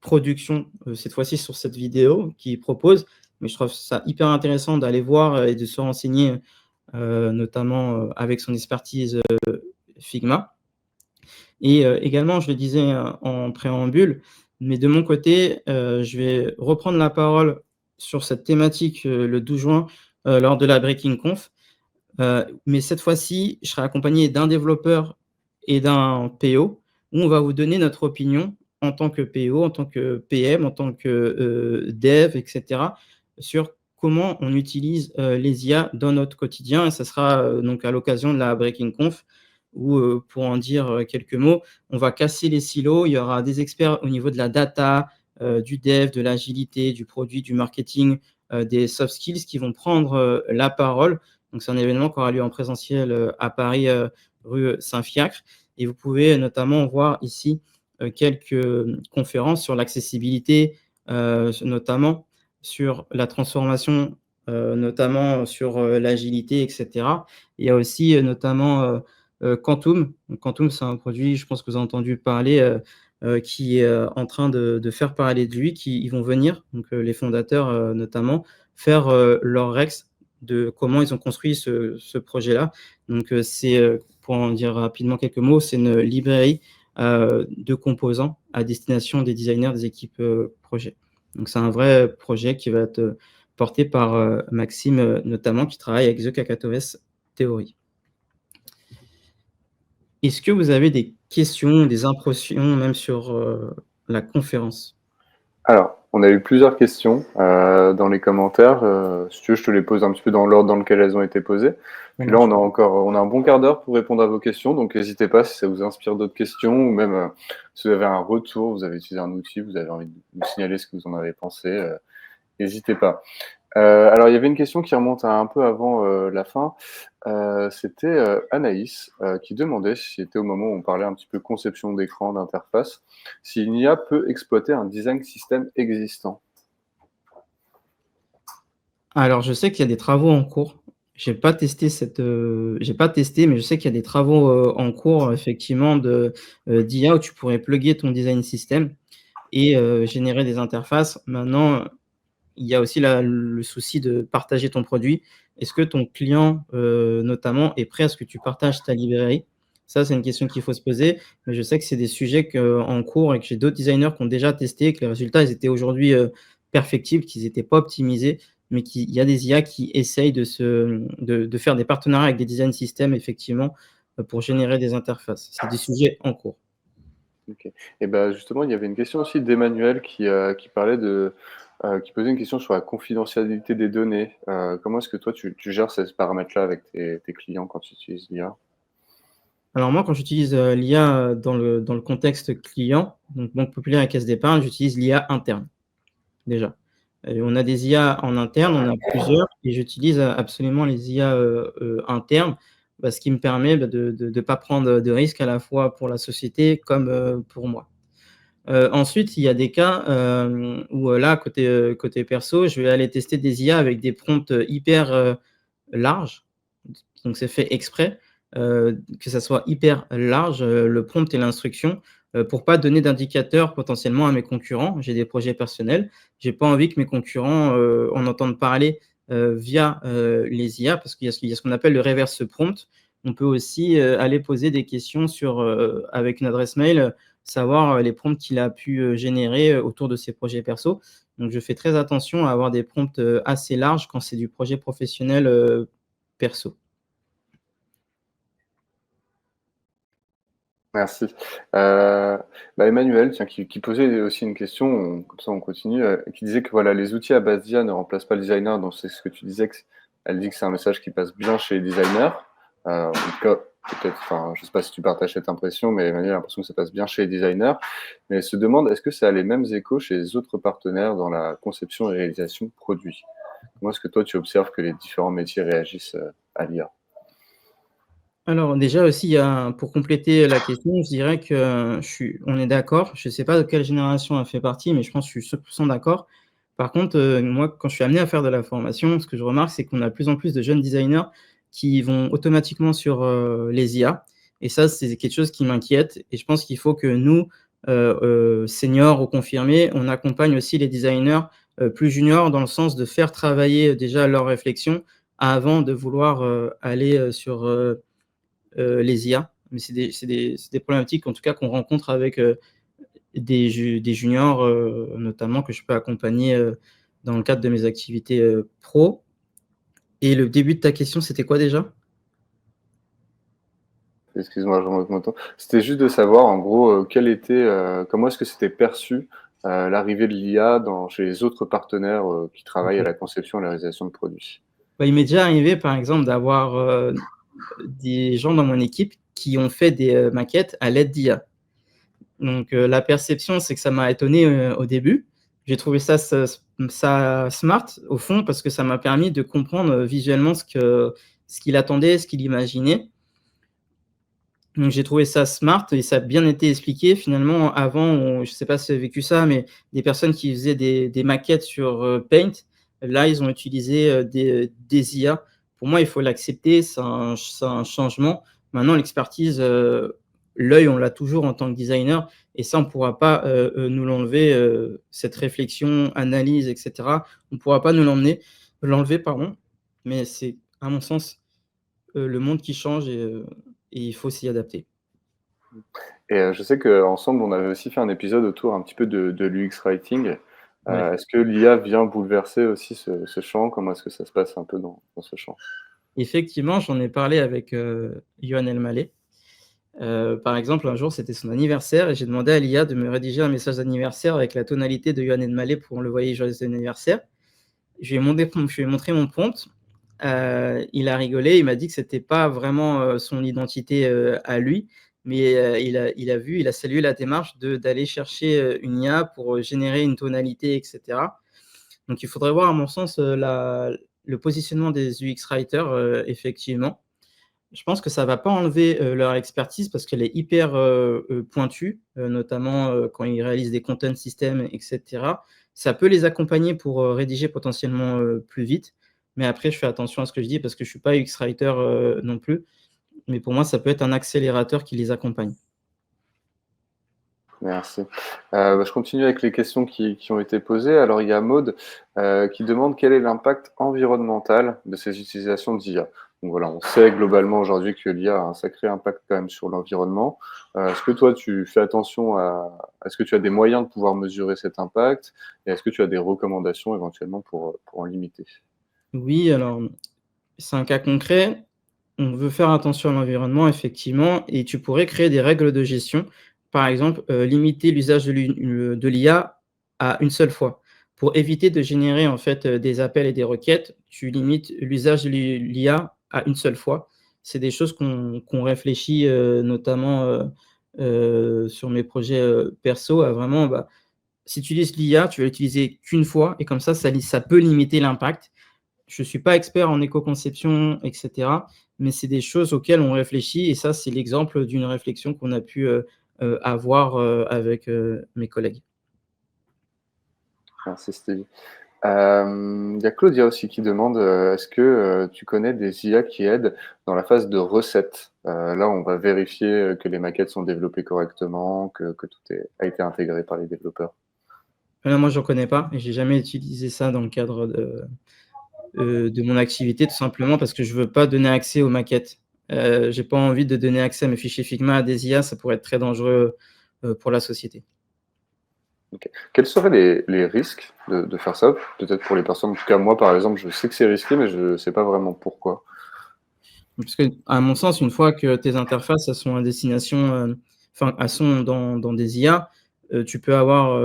production, cette fois-ci sur cette vidéo qu'il propose, mais je trouve ça hyper intéressant d'aller voir et de se renseigner, notamment avec son expertise Figma. Et également, je le disais en préambule, mais de mon côté, je vais reprendre la parole sur cette thématique le 12 juin lors de la Breaking Conf. Mais cette fois-ci, je serai accompagné d'un développeur et d'un PO, où on va vous donner notre opinion en tant que PO, en tant que PM, en tant que dev, etc., sur comment on utilise les IA dans notre quotidien. Et ça sera donc à l'occasion de la Breaking Conf, où, pour en dire quelques mots, on va casser les silos. Il y aura des experts au niveau de la data, du dev, de l'agilité, du produit, du marketing, des soft skills qui vont prendre la parole. Donc, c'est un événement qui aura lieu en présentiel à Paris, rue Saint-Fiacre. Et vous pouvez notamment voir ici quelques conférences sur l'accessibilité, notamment sur la transformation, notamment sur l'agilité, etc. Il y a aussi notamment Quantum. Donc, Quantum, c'est un produit, je pense que vous avez entendu parler, qui est en train de faire parler de lui, ils vont venir, donc les fondateurs notamment, faire leur Rex de comment ils ont construit ce projet-là. Donc, pour en dire rapidement quelques mots, c'est une librairie de composants à destination des designers des équipes projet. Donc, c'est un vrai projet qui va être porté par Maxime, notamment, qui travaille avec The Kakatoes Theory. Est-ce que vous avez des questions, des impressions, même sur la conférence? Alors, on a eu plusieurs questions dans les commentaires. Si tu veux, je te les pose un petit peu dans l'ordre dans lequel elles ont été posées. Puis là, on a un bon quart d'heure pour répondre à vos questions. Donc, n'hésitez pas si ça vous inspire d'autres questions ou même si vous avez un retour, vous avez utilisé un outil, vous avez envie de nous signaler ce que vous en avez pensé, n'hésitez pas. Alors, il y avait une question qui remonte à un peu avant la fin. C'était Anaïs qui demandait, si c'était au moment où on parlait un petit peu conception d'écran, d'interface, si une IA peut exploiter un design system existant. Alors, je sais qu'il y a des travaux en cours. J'ai pas testé, mais je sais qu'il y a des travaux en cours, effectivement, d'IA où tu pourrais plugger ton design system et générer des interfaces. Maintenant, il y a aussi le souci de partager ton produit. Est-ce que ton client, notamment, est prêt à ce que tu partages ta librairie? Ça, c'est une question qu'il faut se poser. Mais je sais que c'est des sujets en cours et que j'ai d'autres designers qui ont déjà testé, que les résultats, ils étaient aujourd'hui perfectibles, qu'ils n'étaient pas optimisés, mais qu'il y a des IA qui essayent de faire des partenariats avec des design systems, effectivement, pour générer des interfaces. C'est des sujets en cours. Ok. Et ben justement, il y avait une question aussi d'Emmanuel qui parlait qui posait une question sur la confidentialité des données. Comment est-ce que toi, tu gères ces paramètres-là avec tes clients quand tu utilises l'IA? Alors moi, quand j'utilise l'IA dans le contexte client, donc Banque Populaire et Caisse d'Épargne, j'utilise l'IA interne, déjà. On a des IA en interne, on a plusieurs, et j'utilise absolument les IA internes, ce qui me permet de ne pas prendre de risques à la fois pour la société comme pour moi. Ensuite, il y a des cas où là, côté perso, je vais aller tester des IA avec des prompts hyper larges. Donc c'est fait exprès, que ça soit hyper large, le prompt et l'instruction, pour pas donner d'indicateurs potentiellement à mes concurrents. J'ai des projets personnels. J'ai pas envie que mes concurrents en entendent parler via les IA, parce qu'il y a ce qu'on appelle le reverse prompt. On peut aussi aller poser des questions avec une adresse mail, savoir les prompts qu'il a pu générer autour de ses projets perso. Donc je fais très attention à avoir des prompts assez larges quand c'est du projet professionnel perso. Merci. Emmanuel, tiens, qui posait aussi une question, comme ça on continue, qui disait que voilà, les outils à base d'IA ne remplacent pas le designer, donc c'est ce que tu disais, elle dit que c'est un message qui passe bien chez les designers. En tout cas, peut-être, enfin, je sais pas si tu partages cette impression, mais Emmanuel a l'impression que ça passe bien chez les designers. Mais elle se demande, est-ce que ça a les mêmes échos chez les autres partenaires dans la conception et réalisation de produits? Comment est-ce que toi, tu observes que les différents métiers réagissent à l'IA? Alors déjà aussi, pour compléter la question, je dirais que on est d'accord. Je ne sais pas de quelle génération elle fait partie, mais je pense que je suis 100 d'accord. Par contre, moi, quand je suis amené à faire de la formation, ce que je remarque, c'est qu'on a de plus en plus de jeunes designers qui vont automatiquement sur les IA, et ça, c'est quelque chose qui m'inquiète, et je pense qu'il faut que nous, seniors ou confirmés, on accompagne aussi les designers plus juniors, dans le sens de faire travailler déjà leurs réflexions avant de vouloir aller sur les IA. Mais c'est des problématiques, en tout cas, qu'on rencontre avec des juniors, notamment, que je peux accompagner dans le cadre de mes activités pro. Et le début de ta question, c'était quoi déjà? Excuse-moi, je remonte mon temps. C'était juste de savoir, en gros, comment est-ce que c'était perçu l'arrivée de l'IA chez les autres partenaires qui travaillent à la conception et à la réalisation de produits. Il m'est déjà arrivé, par exemple, d'avoir des gens dans mon équipe qui ont fait des maquettes à l'aide d'IA. Donc la perception, c'est que ça m'a étonné au début. J'ai trouvé ça smart, au fond, parce que ça m'a permis de comprendre visuellement ce qu'il attendait, ce qu'il imaginait. Donc j'ai trouvé ça smart et ça a bien été expliqué. Finalement, avant, je ne sais pas si tu as vécu ça, mais des personnes qui faisaient des maquettes sur Paint, là, ils ont utilisé des IA. Pour moi, il faut l'accepter, c'est un changement. Maintenant, l'expertise, l'œil, on l'a toujours en tant que designer, et ça, on ne pourra pas nous l'enlever, cette réflexion, analyse, etc. On ne pourra pas nous l'enlever, pardon. mais c'est, à mon sens, le monde qui change et il faut s'y adapter. Et je sais qu'ensemble, on avait aussi fait un épisode autour un petit peu de l'UX writing. Ouais. Est-ce que l'IA vient bouleverser aussi ce champ? Comment est-ce que ça se passe un peu dans ce champ? Effectivement, j'en ai parlé avec, Yohann El-Maleh. Par exemple, un jour, c'était son anniversaire et j'ai demandé à l'IA de me rédiger un message d'anniversaire avec la tonalité de Yohann El-Maleh pour envoyer joyeux anniversaire. Je lui ai montré mon prompt, il a rigolé, il m'a dit que c'était pas vraiment, son identité, à lui, mais il a salué la démarche d'aller chercher, une IA pour, générer une tonalité et cetera. Donc il faudrait voir à mon sens, le positionnement des UX writers, effectivement. Je pense que ça va pas enlever, leur expertise parce qu'elle est hyper, pointue, notamment, quand ils réalisent des content systems et cetera. Ça peut les accompagner pour, rédiger potentiellement, plus vite, mais après je fais attention à ce que je dis parce que je suis pas UX writer, non plus, mais pour moi ça peut être un accélérateur qui les accompagne. Merci. Je continue avec les questions qui ont été posées. Alors, il y a Maud qui demande quel est l'impact environnemental de ces utilisations d'IA. Donc voilà, on sait globalement aujourd'hui que l'IA a un sacré impact quand même sur l'environnement. Est-ce que toi, tu fais attention est-ce que tu as des moyens de pouvoir mesurer cet impact et est-ce que tu as des recommandations éventuellement pour en limiter? Oui, alors, c'est un cas concret. On veut faire attention à l'environnement effectivement et tu pourrais créer des règles de gestion. Par exemple, limiter l'usage de l'IA à une seule fois. Pour éviter de générer en fait, des appels et des requêtes, tu limites l'usage de l'IA à une seule fois. C'est des choses qu'on réfléchit, notamment, sur mes projets, perso à vraiment, si tu utilises l'IA, tu vas l'utiliser qu'une fois et comme ça peut limiter l'impact. Je ne suis pas expert en éco-conception et cetera, mais c'est des choses auxquelles on réfléchit et ça, c'est l'exemple d'une réflexion qu'on a pu, avoir, avec, mes collègues. Merci Stevie. Il y a Claudia aussi qui demande, est-ce que, tu connais des IA qui aident dans la phase de recette? Là, on va vérifier, que les maquettes sont développées correctement, que tout a été intégré par les développeurs. Moi, j'en connais pas et j'ai jamais utilisé ça dans le cadre de mon activité, tout simplement parce que je veux pas donner accès aux maquettes. J'ai pas envie de donner accès à mes fichiers Figma à des IA, ça pourrait être très dangereux, pour la société. OK. Quels seraient les risques de faire ça? Peut-être pour les personnes, en tout cas moi par exemple, je sais que c'est risqué, mais je sais pas vraiment pourquoi. Parce que, à mon sens, une fois que tes interfaces elles sont à destination, enfin, elles sont dans des IA, tu peux avoir,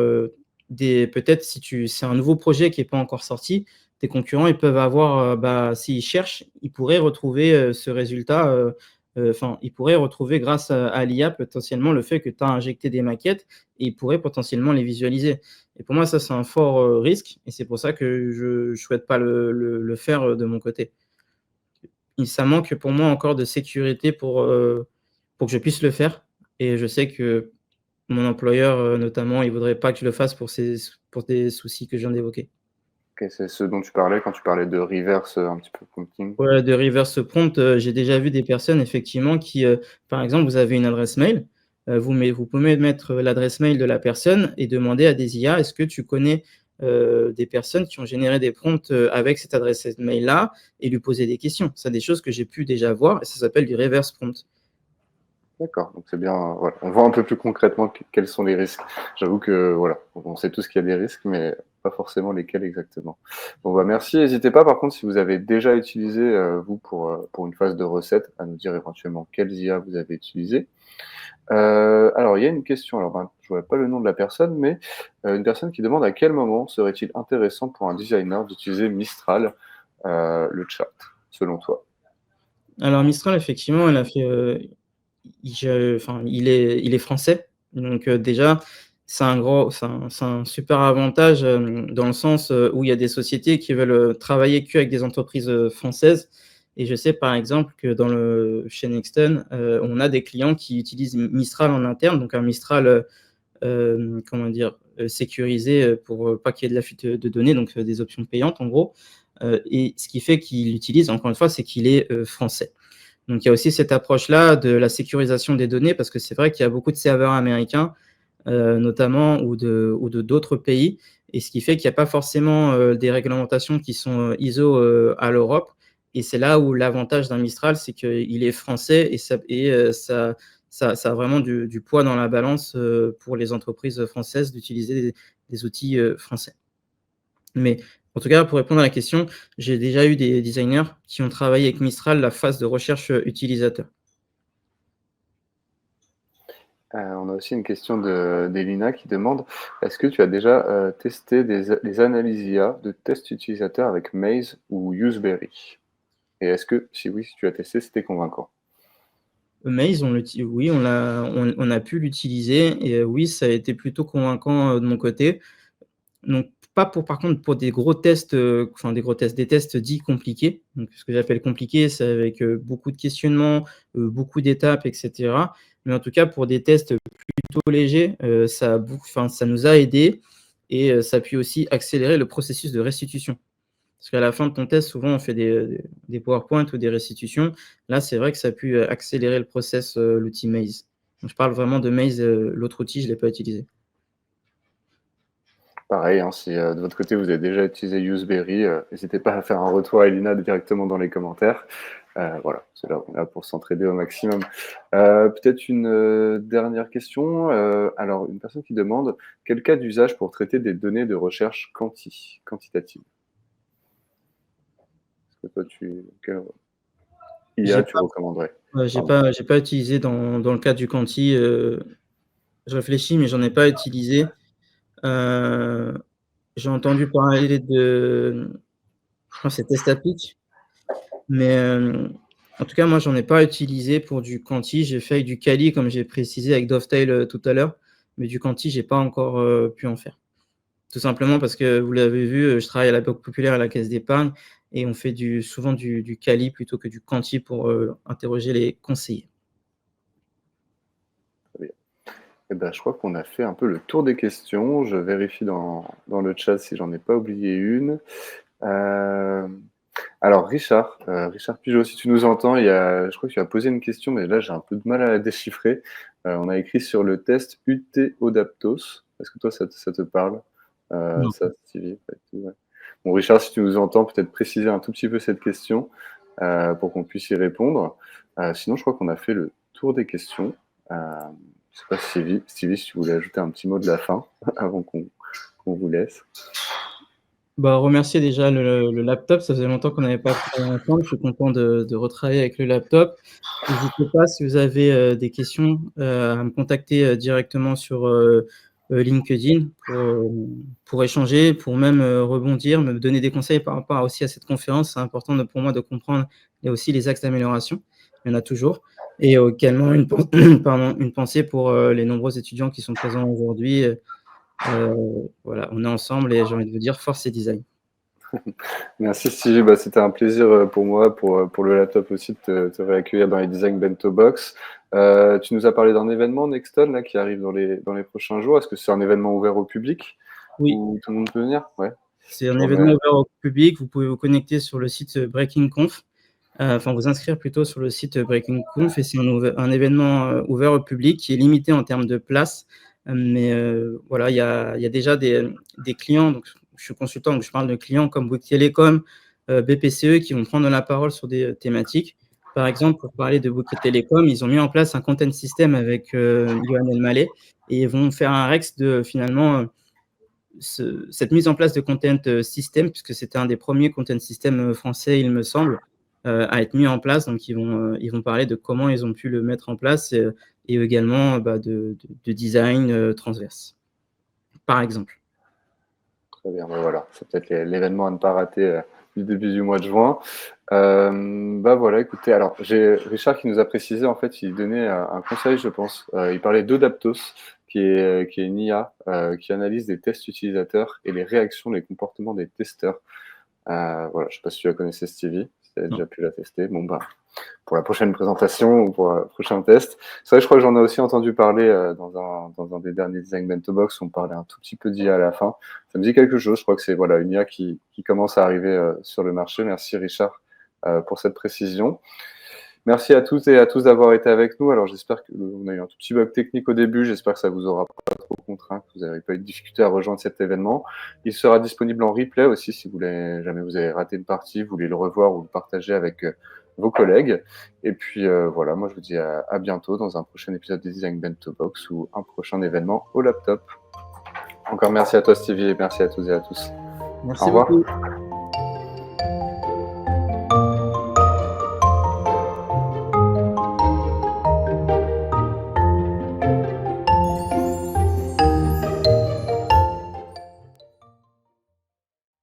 des peut-être si c'est un nouveau projet qui est pas encore sorti, tes concurrents, ils peuvent avoir, s'ils cherchent, ils pourraient retrouver, ce résultat, enfin, ils pourraient retrouver grâce à l'IA potentiellement le fait que tu as injecté des maquettes et ils pourraient potentiellement les visualiser et pour moi, ça, c'est un fort, risque et c'est pour ça que je souhaite pas le faire, de mon côté. Ça manque pour moi encore de sécurité pour que je puisse le faire et je sais que mon employeur, notamment, il voudrait pas que je le fasse pour des soucis que je viens d'évoquer. OK, c'est ce dont tu parlais quand tu parlais de reverse, un petit peu prompting? Ouais, de reverse prompt, j'ai déjà vu des personnes effectivement qui, par exemple, vous avez une adresse mail, vous pouvez mettre l'adresse mail de la personne et demander à des IA: «Est-ce que tu connais, des personnes qui ont généré des prompts, avec cette adresse mail-là?» et lui poser des questions. C'est des choses que j'ai pu déjà voir et ça s'appelle du reverse prompt. D'accord, donc c'est bien, voilà, on voit un peu plus concrètement quels sont les risques. J'avoue que voilà, on sait tous qu'il y a des risques, mais pas forcément lesquels exactement. Bon bah merci, n'hésitez pas par contre si vous avez déjà utilisé, vous pour une phase de recette, à nous dire éventuellement quelles IA vous avez utilisées. Alors il y a une question, alors ben, je vois pas le nom de la personne, mais une personne qui demande à quel moment serait-il intéressant pour un designer d'utiliser Mistral, le chat, selon toi? Alors Mistral effectivement, elle a fait, il est français, donc déjà, c'est un super avantage, dans le sens, où il y a des sociétés qui veulent, travailler qu'avec des entreprises, françaises et je sais par exemple que chez Nexton, on a des clients qui utilisent Mistral en interne, donc un Mistral, comment dire? Sécurisé, pour, pas qu'il y ait de la fuite, de données, donc des options payantes en gros, et ce qui fait qu'ils l'utilisent encore une fois, c'est qu'il est, français. Donc il y a aussi cette approche-là de la sécurisation des données parce que c'est vrai qu'il y a beaucoup de serveurs américains, notamment ou de d'autres pays et ce qui fait qu'il y a pas forcément, des réglementations qui sont, ISO, à l'Europe Et c'est là où l'avantage d'un Mistral, c'est qu'il est français et ça a vraiment du poids dans la balance pour les entreprises françaises d'utiliser des outils français. Mais en tout cas, pour répondre à la question, j'ai déjà eu des designers qui ont travaillé avec Mistral la phase de recherche utilisateur. On a aussi une question d'Elina qui demande: est-ce que tu as déjà testé des analyses IA de tests utilisateurs avec Maze ou Useberry? Et est-ce que, si oui, si tu as testé, c'était convaincant? Maze, oui, on a pu l'utiliser et oui, ça a été plutôt convaincant de mon côté. Donc, pas pour, par contre, pour des gros tests, des tests dits compliqués. Donc, ce que j'appelle compliqué, c'est avec beaucoup de questionnements, beaucoup d'étapes, etc. Mais en tout cas, pour des tests plutôt légers, ça nous a aidés et ça a pu aussi accélérer le processus de restitution. Parce qu'à la fin de ton test, souvent, on fait des PowerPoint ou des restitutions. Là, c'est vrai que ça a pu accélérer le process, l'outil Maze. Donc, je parle vraiment de Maze, l'autre outil, je ne l'ai pas utilisé. Pareil, hein, si de votre côté vous avez déjà utilisé Useberry, n'hésitez pas à faire un retour à Elina directement dans les commentaires. Voilà, c'est là, on est là pour s'entraider au maximum. Peut-être une dernière question. Alors, une personne qui demande: quel cas d'usage pour traiter des données de recherche quantitative? Est-ce que toi, quel J'ai IA tu pas, recommanderais? Pardon. j'ai pas utilisé dans le cas du quanti. Je réfléchis, mais j'en ai pas utilisé. J'ai entendu parler je crois que c'est Testapic, mais en tout cas, moi, j'en ai pas utilisé pour du quanti. J'ai fait avec du Kali, comme j'ai précisé avec Dovetail tout à l'heure, mais du quanti, j'ai pas encore pu en faire. Tout simplement parce que vous l'avez vu, je travaille à la Banque Populaire, à la Caisse d'Épargne, et on fait souvent du Kali plutôt que du quanti pour interroger les conseillers. Très bien. Eh ben, je crois qu'on a fait un peu le tour des questions. Je vérifie dans le chat si j'en ai pas oublié une. Alors Richard Pigeot, si tu nous entends, je crois que tu as posé une question, mais là j'ai un peu de mal à la déchiffrer. On a écrit sur le test UT-ODAPTOS. Est-ce que toi ça te parle? Non. Ça, Stevie, pas du tout, ouais. Bon, Richard, si tu nous entends, peut-être préciser un tout petit peu cette question pour qu'on puisse y répondre. Sinon, je crois qu'on a fait le tour des questions. Je ne sais pas, Stevie, si tu voulais ajouter un petit mot de la fin avant qu'on vous laisse. Bah, remercier déjà le laptop. Ça faisait longtemps qu'on n'avait pas travaillé ensemble. Je suis content de retravailler avec le laptop. N'hésitez pas, si vous avez des questions, à me contacter directement sur LinkedIn pour échanger, pour même rebondir, me donner des conseils par rapport aussi à cette conférence. C'est important pour moi de comprendre aussi les axes d'amélioration. Il y en a toujours. Et également une pensée pour les nombreux étudiants qui sont présents aujourd'hui. Voilà, on est ensemble et j'ai envie de vous dire force et design. Merci Stevie, bah, c'était un plaisir pour moi, pour le laptop aussi, de te réaccueillir dans les Design Bento Box. Tu nous as parlé d'un événement Nexton là, qui arrive dans les prochains jours. Est-ce que c'est un événement ouvert au public Oui, où tout le monde peut venir? Ouais. c'est un événement ouvert au public. Vous pouvez vous connecter sur le site BreakingConf, enfin vous inscrire plutôt sur le site BreakingConf, et c'est un événement ouvert au public qui est limité en termes de places. Mais voilà, il y a déjà des clients. Donc, je suis consultant, donc je parle de clients comme Bouygues Télécom, BPCE, qui vont prendre la parole sur des thématiques. Par exemple, pour parler de Bouygues Télécom, ils ont mis en place un content system avec Yoann Elmaleh, et ils vont faire un Rex de finalement cette mise en place de content system, puisque c'était un des premiers content system français, il me semble, à être mis en place. Donc, ils vont parler de comment ils ont pu le mettre en place et également de design transverse, par exemple. Très bien, bah voilà, c'est peut-être l'événement à ne pas rater du début du mois de juin. Bah voilà, écoutez, alors j'ai Richard qui nous a précisé, en fait, il donnait un conseil, je pense. Il parlait d'Odaptos, qui est une IA qui analyse des tests utilisateurs et les réactions, les comportements des testeurs. Voilà, je sais pas si tu la connaissais, Stevie, si tu avais déjà pu la tester. Bon, bah, pour la prochaine présentation ou pour le prochain test. C'est vrai, je crois que j'en ai aussi entendu parler dans un des derniers Design Bento Box. On parlait un tout petit peu d'IA à la fin. Ça me dit quelque chose. Je crois que c'est voilà, une IA qui commence à arriver sur le marché. Merci Richard pour cette précision. Merci à tous et à tous d'avoir été avec nous. Alors j'espère qu'on a eu un tout petit bug technique au début. J'espère que ça vous aura pas trop contre, hein, que vous n'avez pas eu de difficulté à rejoindre cet événement. Il sera disponible en replay aussi si jamais vous avez raté une partie, vous voulez le revoir ou le partager avec vos collègues. Et puis voilà, moi je vous dis à bientôt dans un prochain épisode des Design Bento Box ou un prochain événement au laptop. Encore merci à toi Stevie et merci à toutes et à tous. Merci Au revoir. beaucoup.